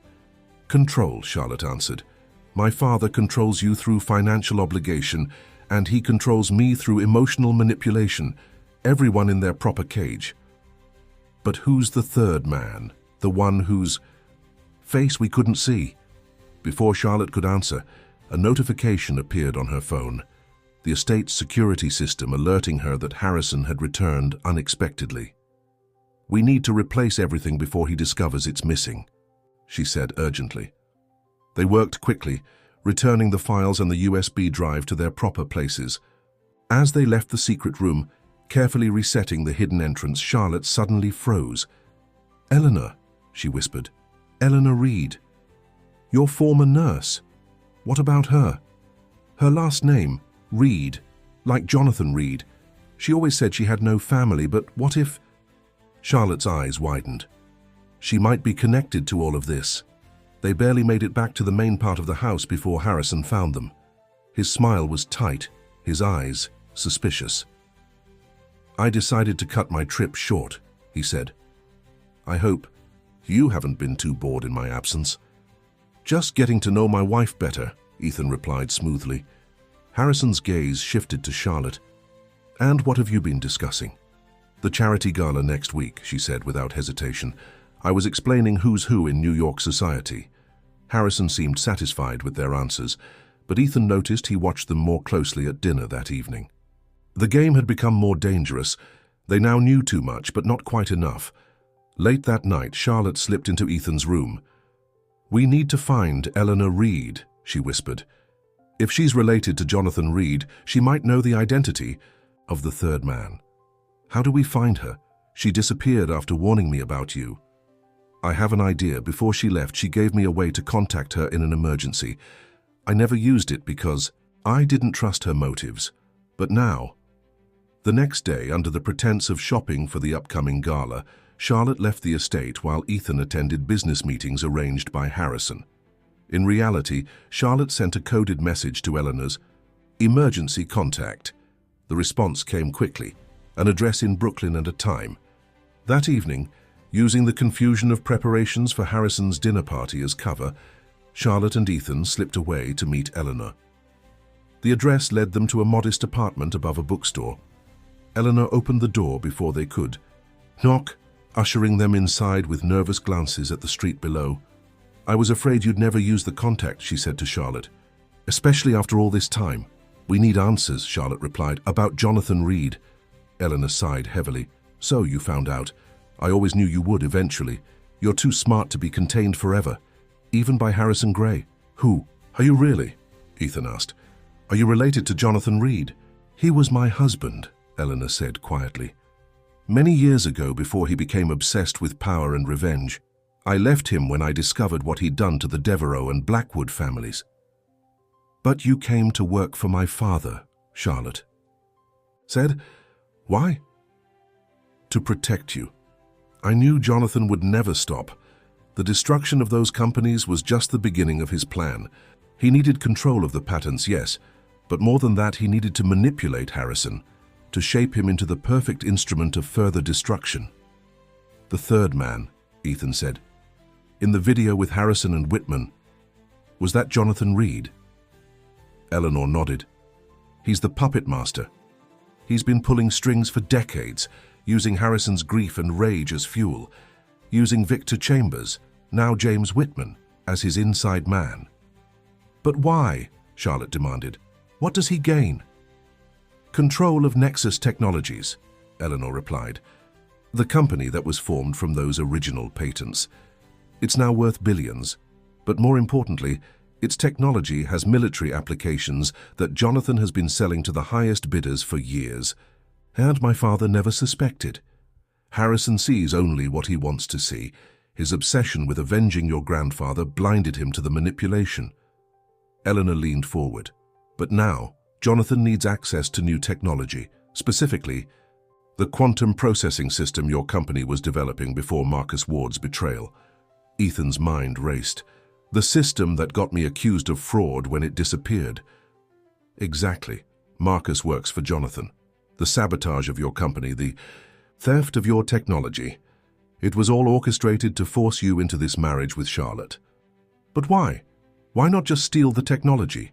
"Control," Charlotte answered. "My father controls you through financial obligation, and he controls me through emotional manipulation, everyone in their proper cage." "But who's the third man? The one whose face we couldn't see?" Before Charlotte could answer, a notification appeared on her phone, the estate's security system alerting her that Harrison had returned unexpectedly. "We need to replace everything before he discovers it's missing," she said urgently. They worked quickly, returning the files and the USB drive to their proper places. As they left the secret room, carefully resetting the hidden entrance, Charlotte suddenly froze. "Eleanor," she whispered. "Eleanor Reed. Your former nurse. What about her? Her last name, Reed, like Jonathan Reed. She always said she had no family, but what if—" Charlotte's eyes widened. She might be connected to all of this. They barely made it back to the main part of the house before Harrison found them. His smile was tight, his eyes suspicious. "I decided to cut my trip short," he said. "I hope you haven't been too bored in my absence." "Just getting to know my wife better," Ethan replied smoothly. Harrison's gaze shifted to Charlotte. "And what have you been discussing?" "The charity gala next week," she said without hesitation. "I was explaining who's who in New York society." Harrison seemed satisfied with their answers, but Ethan noticed he watched them more closely at dinner that evening. The game had become more dangerous. They now knew too much, but not quite enough. Late that night, Charlotte slipped into Ethan's room. "We need to find Eleanor Reed," she whispered. "If she's related to Jonathan Reed, she might know the identity of the third man. How do we find her? She disappeared after warning me about you." "I have an idea. Before she left, she gave me a way to contact her in an emergency. I never used it because I didn't trust her motives. But now—" The next day, under the pretense of shopping for the upcoming gala, Charlotte left the estate while Ethan attended business meetings arranged by Harrison. In reality, Charlotte sent a coded message to Eleanor's emergency contact. The response came quickly, an address in Brooklyn and a time. That evening, using the confusion of preparations for Harrison's dinner party as cover, Charlotte and Ethan slipped away to meet Eleanor. The address led them to a modest apartment above a bookstore. Eleanor opened the door before they could knock, ushering them inside with nervous glances at the street below. "I was afraid you'd never use the contact," she said to Charlotte. "Especially after all this time." "We need answers," Charlotte replied, "about Jonathan Reed." Eleanor sighed heavily. "So you found out. I always knew you would eventually. You're too smart to be contained forever, even by Harrison Gray." "Who? Are you really?" Ethan asked. "Are you related to Jonathan Reed?" "He was my husband," Eleanor said quietly. "Many years ago, before he became obsessed with power and revenge. I left him when I discovered what he'd done to the Devereaux and Blackwood families." "But you came to work for my father," Charlotte said. "Why?" "To protect you. I knew Jonathan would never stop. The destruction of those companies was just the beginning of his plan. He needed control of the patents, yes, but more than that, he needed to manipulate Harrison, to shape him into the perfect instrument of further destruction." "The third man," Ethan said. "In the video with Harrison and Whitman, was that Jonathan Reed?" Eleanor nodded. "He's the puppet master. He's been pulling strings for decades, using Harrison's grief and rage as fuel, using Victor Chambers, now James Whitman, as his inside man." "But why?" Charlotte demanded. "What does he gain?" "Control of Nexus Technologies," Eleanor replied. "The company that was formed from those original patents. It's now worth billions, but more importantly, its technology has military applications that Jonathan has been selling to the highest bidders for years. And my father never suspected. Harrison sees only what he wants to see. His obsession with avenging your grandfather blinded him to the manipulation." Eleanor leaned forward. But now, Jonathan needs access to new technology, specifically the quantum processing system your company was developing before Marcus Ward's betrayal. Ethan's mind raced. The system that got me accused of fraud when it disappeared. Exactly. Marcus works for Jonathan. The sabotage of your company, the theft of your technology. It was all orchestrated to force you into this marriage with Charlotte. But why? Why not just steal the technology?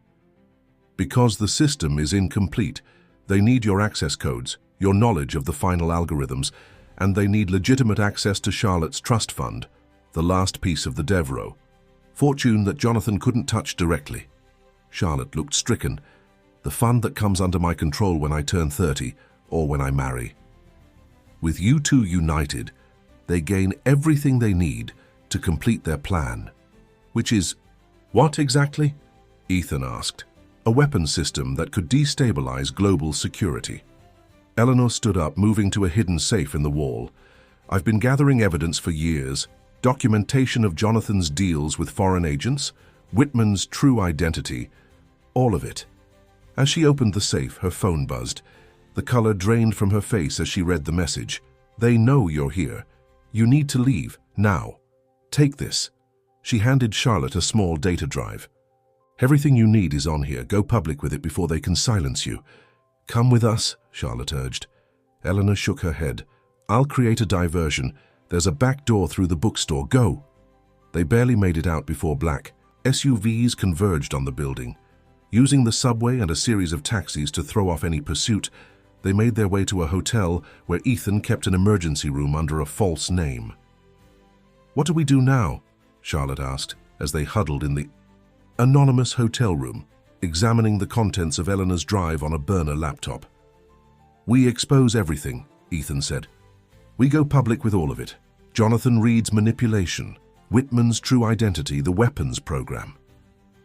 Because the system is incomplete. They need your access codes, your knowledge of the final algorithms, and they need legitimate access to Charlotte's trust fund, the last piece of the Devro. Fortune that Jonathan couldn't touch directly. Charlotte looked stricken. The fund that comes under my control when I turn 30, or when I marry. With you two united, they gain everything they need to complete their plan. Which is, what exactly? Ethan asked. A weapons system that could destabilize global security. Eleanor stood up, moving to a hidden safe in the wall. I've been gathering evidence for years. Documentation of Jonathan's deals with foreign agents, Whitman's true identity, all of it. As she opened the safe, her phone buzzed. The color drained from her face as she read the message. They know you're here. You need to leave, now. Take this. She handed Charlotte a small data drive. Everything you need is on here. Go public with it before they can silence you. Come with us, Charlotte urged. Eleanor shook her head. I'll create a diversion. There's a back door through the bookstore. Go. They barely made it out before black SUVs converged on the building. Using the subway and a series of taxis to throw off any pursuit, they made their way to a hotel where Ethan kept an emergency room under a false name. What do we do now? Charlotte asked as they huddled in the anonymous hotel room, examining the contents of Eleanor's drive on a burner laptop. We expose everything, Ethan said. We go public with all of it. Jonathan Reed's manipulation, Whitman's true identity, the weapons program.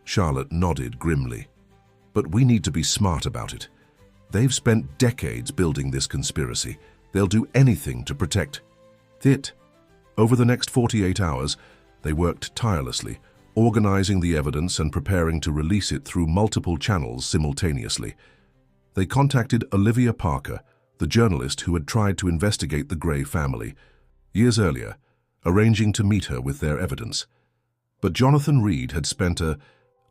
Charlotte nodded grimly. But we need to be smart about it. They've spent decades building this conspiracy. They'll do anything to protect it. Over the next 48 hours, they worked tirelessly, organizing the evidence and preparing to release it through multiple channels simultaneously. They contacted Olivia Parker, the journalist who had tried to investigate the Gray family, years earlier, arranging to meet her with their evidence. But Jonathan Reed had spent a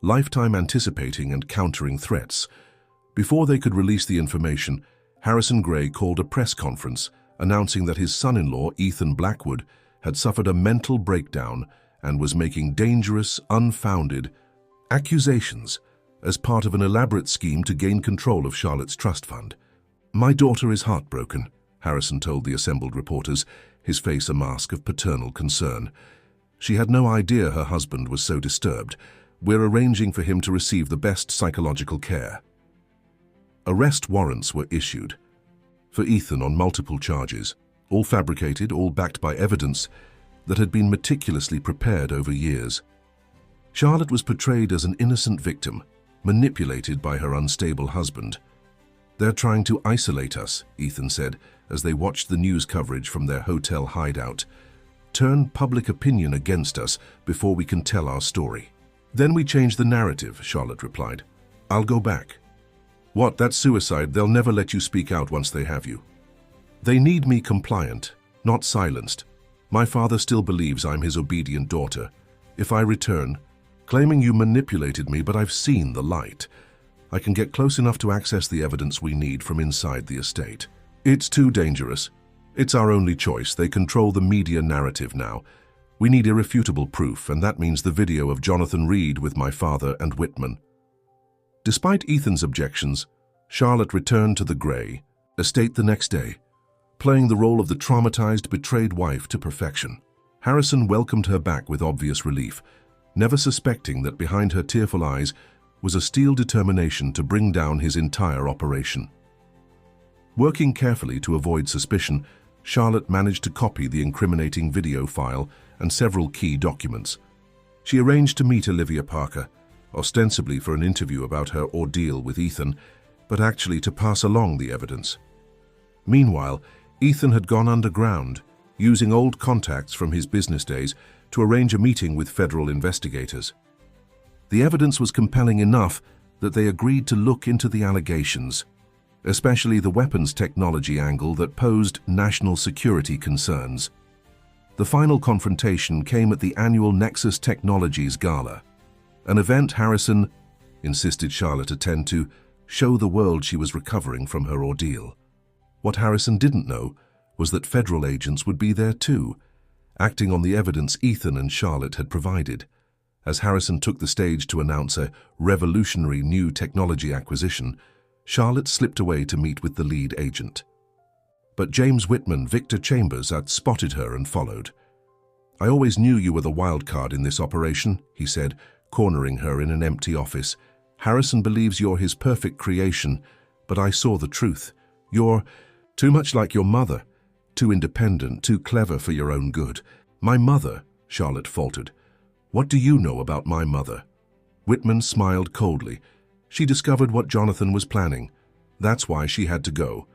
lifetime anticipating and countering threats. Before they could release the information, Harrison Gray called a press conference announcing that his son-in-law, Ethan Blackwood, had suffered a mental breakdown and was making dangerous, unfounded accusations as part of an elaborate scheme to gain control of Charlotte's trust fund. My daughter is heartbroken, Harrison told the assembled reporters, his face a mask of paternal concern. She had no idea her husband was so disturbed. We're arranging for him to receive the best psychological care. Arrest warrants were issued for Ethan on multiple charges, all fabricated, all backed by evidence that had been meticulously prepared over years. Charlotte was portrayed as an innocent victim, manipulated by her unstable husband. They're trying to isolate us, Ethan said, as they watched the news coverage from their hotel hideout. Turn public opinion against us before we can tell our story. Then we change the narrative, Charlotte replied. I'll go back. What, that's suicide. They'll never let you speak out once they have you. They need me compliant, not silenced. My father still believes I'm his obedient daughter. If I return, claiming you manipulated me, but I've seen the light, I can get close enough to access the evidence we need from inside the estate. It's too dangerous. It's our only choice. They control the media narrative now. We need irrefutable proof, and that means the video of Jonathan Reed with my father and Whitman. Despite Ethan's objections, Charlotte returned to the Gray estate the next day, playing the role of the traumatized, betrayed wife to perfection. Harrison welcomed her back with obvious relief, never suspecting that behind her tearful eyes was a steel determination to bring down his entire operation. Working carefully to avoid suspicion, Charlotte managed to copy the incriminating video file and several key documents. She arranged to meet Olivia Parker, ostensibly for an interview about her ordeal with Ethan, but actually to pass along the evidence. Meanwhile, Ethan had gone underground, using old contacts from his business days to arrange a meeting with federal investigators. The evidence was compelling enough that they agreed to look into the allegations, especially the weapons technology angle that posed national security concerns. The final confrontation came at the annual Nexus Technologies Gala, an event Harrison insisted Charlotte attend to show the world she was recovering from her ordeal. What Harrison didn't know was that federal agents would be there too, acting on the evidence Ethan and Charlotte had provided. As Harrison took the stage to announce a revolutionary new technology acquisition, Charlotte slipped away to meet with the lead agent. But James Whitman, Victor Chambers, had spotted her and followed. "I always knew you were the wild card in this operation," he said, cornering her in an empty office. "Harrison believes you're his perfect creation, but I saw the truth. You're too much like your mother, too independent, too clever for your own good." "My mother," Charlotte faltered. "What do you know about my mother?" Whitman smiled coldly. "She discovered what Jonathan was planning. That's why she had to go.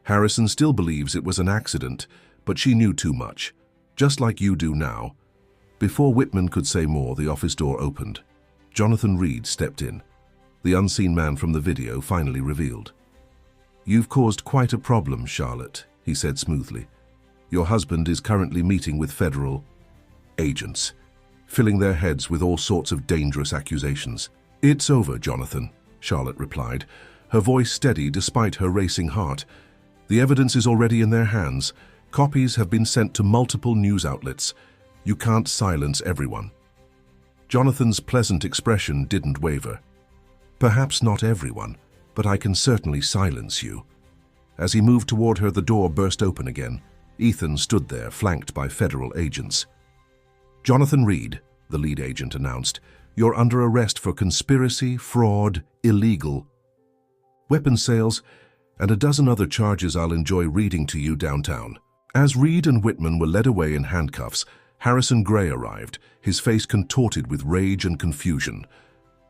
Harrison still believes it was an accident, but she knew too much, just like you do now." Before Whitman could say more, the office door opened. Jonathan Reed stepped in. The unseen man from the video finally revealed. "You've caused quite a problem, Charlotte," he said smoothly. "Your husband is currently meeting with federal agents, filling their heads with all sorts of dangerous accusations." "It's over, Jonathan," Charlotte replied, her voice steady despite her racing heart. "The evidence is already in their hands. Copies have been sent to multiple news outlets. You can't silence everyone." Jonathan's pleasant expression didn't waver. "Perhaps not everyone, but I can certainly silence you." As he moved toward her, the door burst open again. Ethan stood there, flanked by federal agents. "Jonathan Reed," the lead agent announced, "you're under arrest for conspiracy, fraud, illegal weapons sales, and a dozen other charges I'll enjoy reading to you downtown." As Reed and Whitman were led away in handcuffs, Harrison Gray arrived, his face contorted with rage and confusion.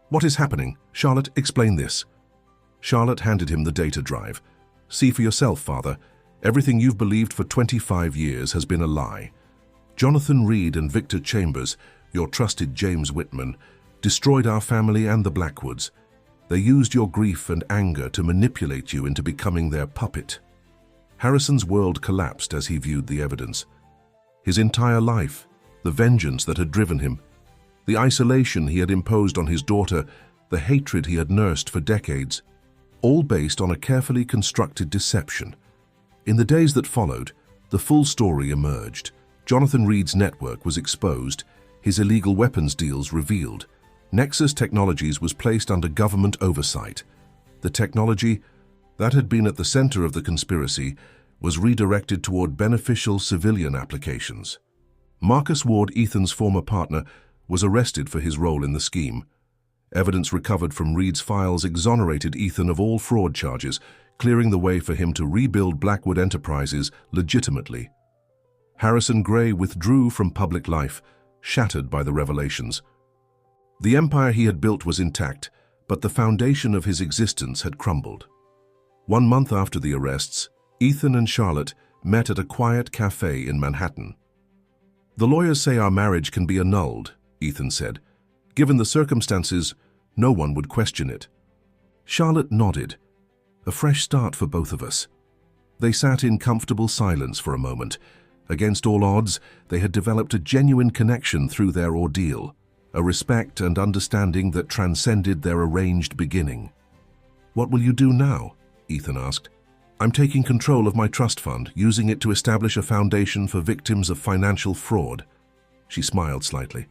"What is happening? Charlotte, explain this." Charlotte handed him the data drive. "See for yourself, Father. Everything you've believed for 25 years has been a lie. Jonathan Reed and Victor Chambers, your trusted James Whitman, destroyed our family and the Blackwoods. They used your grief and anger to manipulate you into becoming their puppet." Harrison's world collapsed as he viewed the evidence. His entire life, the vengeance that had driven him, the isolation he had imposed on his daughter, the hatred he had nursed for decades, all based on a carefully constructed deception. In the days that followed, the full story emerged. Jonathan Reed's network was exposed, his illegal weapons deals revealed. Nexus Technologies was placed under government oversight. The technology that had been at the center of the conspiracy was redirected toward beneficial civilian applications. Marcus Ward, Ethan's former partner, was arrested for his role in the scheme. Evidence recovered from Reed's files exonerated Ethan of all fraud charges, clearing the way for him to rebuild Blackwood Enterprises legitimately. Harrison Gray withdrew from public life, shattered by the revelations. The empire he had built was intact, but the foundation of his existence had crumbled. 1 month after the arrests, Ethan and Charlotte met at a quiet cafe in Manhattan. "The lawyers say our marriage can be annulled," Ethan said. "Given the circumstances, no one would question it." Charlotte nodded. A fresh start for both of us. They sat in comfortable silence for a moment. Against all odds, they had developed a genuine connection through their ordeal, a respect and understanding that transcended their arranged beginning. "What will you do now?" Ethan asked. "I'm taking control of my trust fund, using it to establish a foundation for victims of financial fraud." She smiled slightly.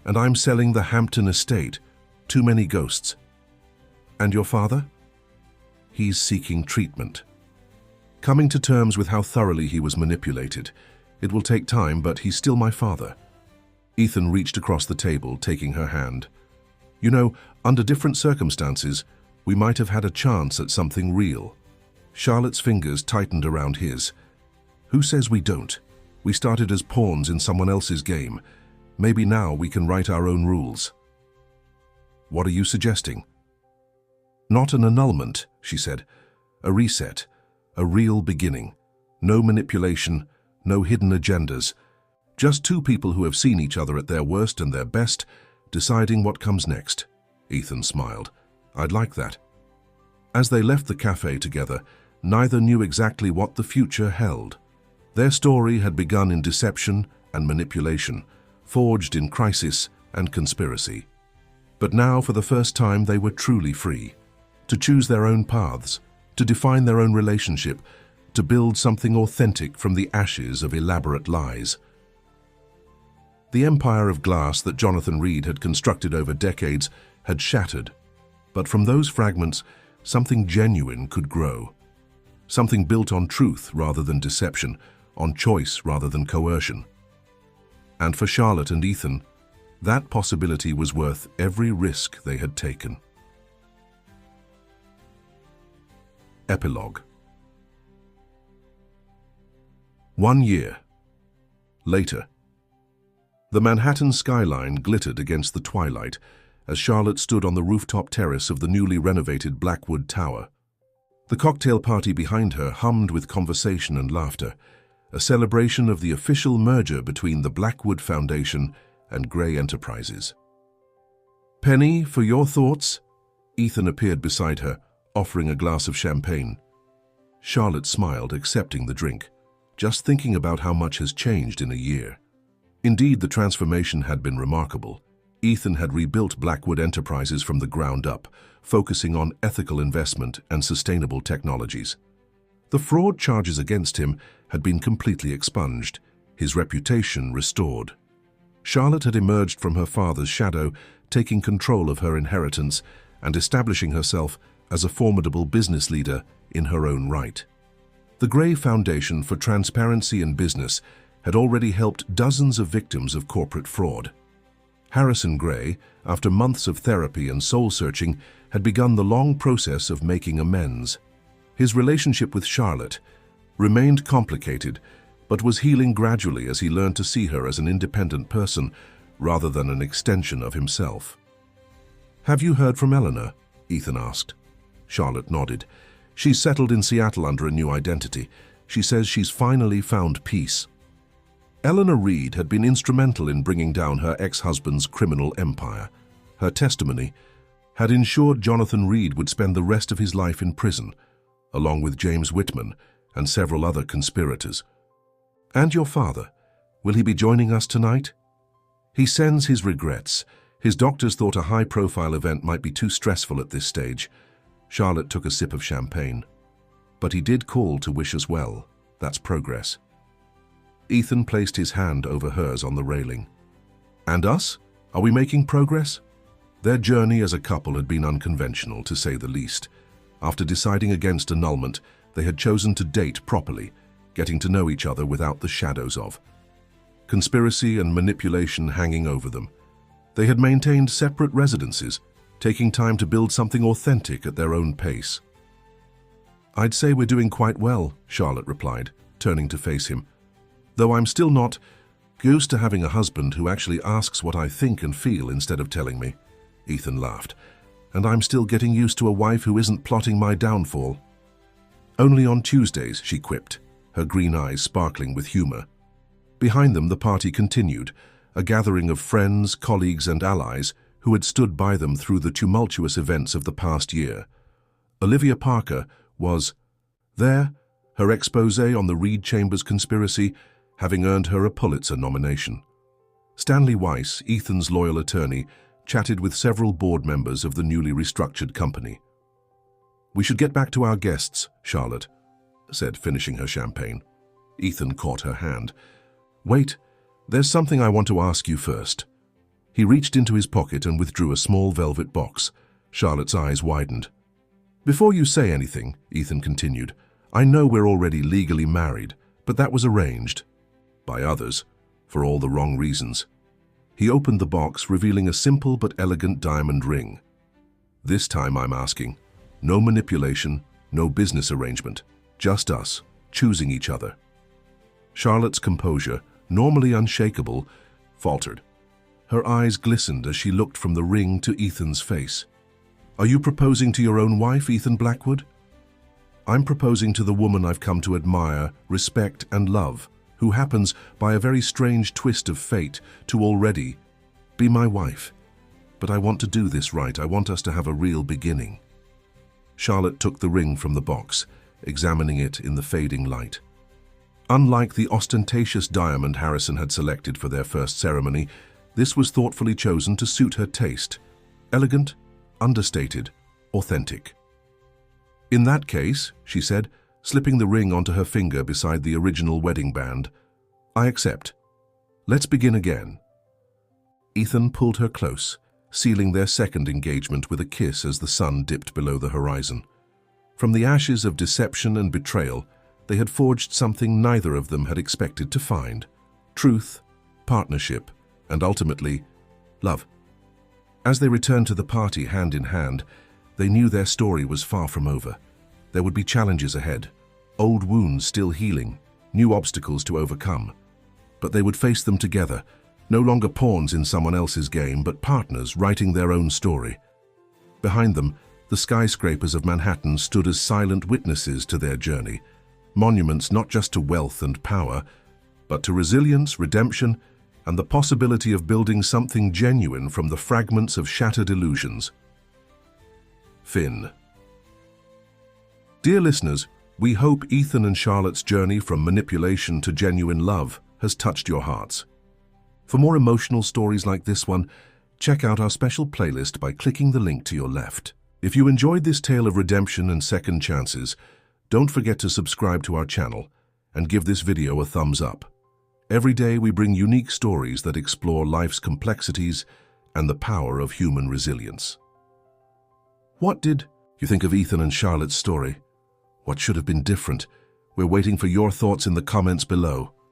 "And I'm selling the Hampton estate. Too many ghosts." "And your father?" "He's seeking treatment. Coming to terms with how thoroughly he was manipulated. It will take time, but he's still my father." Ethan reached across the table, taking her hand. "You know, under different circumstances, we might have had a chance at something real." Charlotte's fingers tightened around his. "Who says we don't? We started as pawns in someone else's game. Maybe now we can write our own rules." "What are you suggesting?" "Not an annulment," she said. "A reset. A real beginning. No manipulation, no hidden agendas. Just two people who have seen each other at their worst and their best, deciding what comes next." Ethan smiled. I'd like that. As they left the cafe together, neither knew exactly what the future held. Their story had begun in deception and manipulation, forged in crisis and conspiracy. But now, for the first time, they were truly free, to choose their own paths, to define their own relationship, to build something authentic from the ashes of elaborate lies. The empire of glass that Jonathan Reed had constructed over decades had shattered, but from those fragments, something genuine could grow. Something built on truth rather than deception, on choice rather than coercion. And for Charlotte and Ethan, that possibility was worth every risk they had taken. Epilogue. 1 year later. The Manhattan skyline glittered against the twilight as Charlotte stood on the rooftop terrace of the newly renovated Blackwood Tower. The cocktail party behind her hummed with conversation and laughter, a celebration of the official merger between the Blackwood Foundation and Gray Enterprises. "Penny, for your thoughts?" Ethan appeared beside her, offering a glass of champagne. Charlotte smiled, accepting the drink, just thinking about how much has changed in a year. Indeed, the transformation had been remarkable. Ethan had rebuilt Blackwood Enterprises from the ground up, focusing on ethical investment and sustainable technologies. The fraud charges against him had been completely expunged, his reputation restored. Charlotte had emerged from her father's shadow, taking control of her inheritance and establishing herself as a formidable business leader in her own right. The Gray Foundation for Transparency in Business had already helped dozens of victims of corporate fraud. Harrison Gray, after months of therapy and soul-searching, had begun the long process of making amends. His relationship with Charlotte remained complicated, but was healing gradually as he learned to see her as an independent person rather than an extension of himself. "Have you heard from Eleanor?" Ethan asked. Charlotte nodded. "She's settled in Seattle under a new identity. She says she's finally found peace." Eleanor Reed had been instrumental in bringing down her ex-husband's criminal empire. Her testimony had ensured Jonathan Reed would spend the rest of his life in prison, along with James Whitman and several other conspirators. "And your father, will he be joining us tonight?" "He sends his regrets. His doctors thought a high-profile event might be too stressful at this stage." Charlotte took a sip of champagne. "But he did call to wish us well. That's progress." Ethan placed his hand over hers on the railing. "And us? Are we making progress?" Their journey as a couple had been unconventional, to say the least. After deciding against annulment, they had chosen to date properly, getting to know each other without the shadows of conspiracy and manipulation hanging over them. They had maintained separate residences, taking time to build something authentic at their own pace. "I'd say we're doing quite well," Charlotte replied, turning to face him. "Though I'm still not used to having a husband who actually asks what I think and feel instead of telling me." Ethan laughed. "And I'm still getting used to a wife who isn't plotting my downfall." "Only on Tuesdays," she quipped, her green eyes sparkling with humor. Behind them, the party continued, a gathering of friends, colleagues, and allies who had stood by them through the tumultuous events of the past year. Olivia Parker was there, her exposé on the Reed Chambers conspiracy having earned her a Pulitzer nomination. Stanley Weiss, Ethan's loyal attorney, chatted with several board members of the newly restructured company. "We should get back to our guests," Charlotte said, finishing her champagne. Ethan caught her hand. "Wait, there's something I want to ask you first." He reached into his pocket and withdrew a small velvet box. Charlotte's eyes widened. "Before you say anything," Ethan continued, "I know we're already legally married, but that was arranged. By others, for all the wrong reasons." He opened the box, revealing a simple but elegant diamond ring. "This time I'm asking. No manipulation, no business arrangement. Just us, choosing each other." Charlotte's composure, normally unshakable, faltered. Her eyes glistened as she looked from the ring to Ethan's face. "Are you proposing to your own wife, Ethan Blackwood?" "I'm proposing to the woman I've come to admire, respect, and love, who happens, by a very strange twist of fate, to already be my wife." But I want to do this right. I want us to have a real beginning. Charlotte took the ring from the box, examining it in the fading light. Unlike the ostentatious diamond Harrison had selected for their first ceremony, this was thoughtfully chosen to suit her taste. Elegant, understated, authentic. In that case, she said, slipping the ring onto her finger beside the original wedding band, I accept. Let's begin again. Ethan pulled her close, sealing their second engagement with a kiss as the sun dipped below the horizon. From the ashes of deception and betrayal, they had forged something neither of them had expected to find: truth, partnership, and ultimately, love. As they returned to the party hand in hand, they knew their story was far from over. There would be challenges ahead, old wounds still healing, new obstacles to overcome. But they would face them together, no longer pawns in someone else's game, but partners writing their own story. Behind them, the skyscrapers of Manhattan stood as silent witnesses to their journey, monuments not just to wealth and power, but to resilience, redemption, and the possibility of building something genuine from the fragments of shattered illusions. Finn. Dear listeners, we hope Ethan and Charlotte's journey from manipulation to genuine love has touched your hearts. For more emotional stories like this one, check out our special playlist by clicking the link to your left. If you enjoyed this tale of redemption and second chances, don't forget to subscribe to our channel and give this video a thumbs up. Every day we bring unique stories that explore life's complexities and the power of human resilience. What did you think of Ethan and Charlotte's story? What should have been different? We're waiting for your thoughts in the comments below.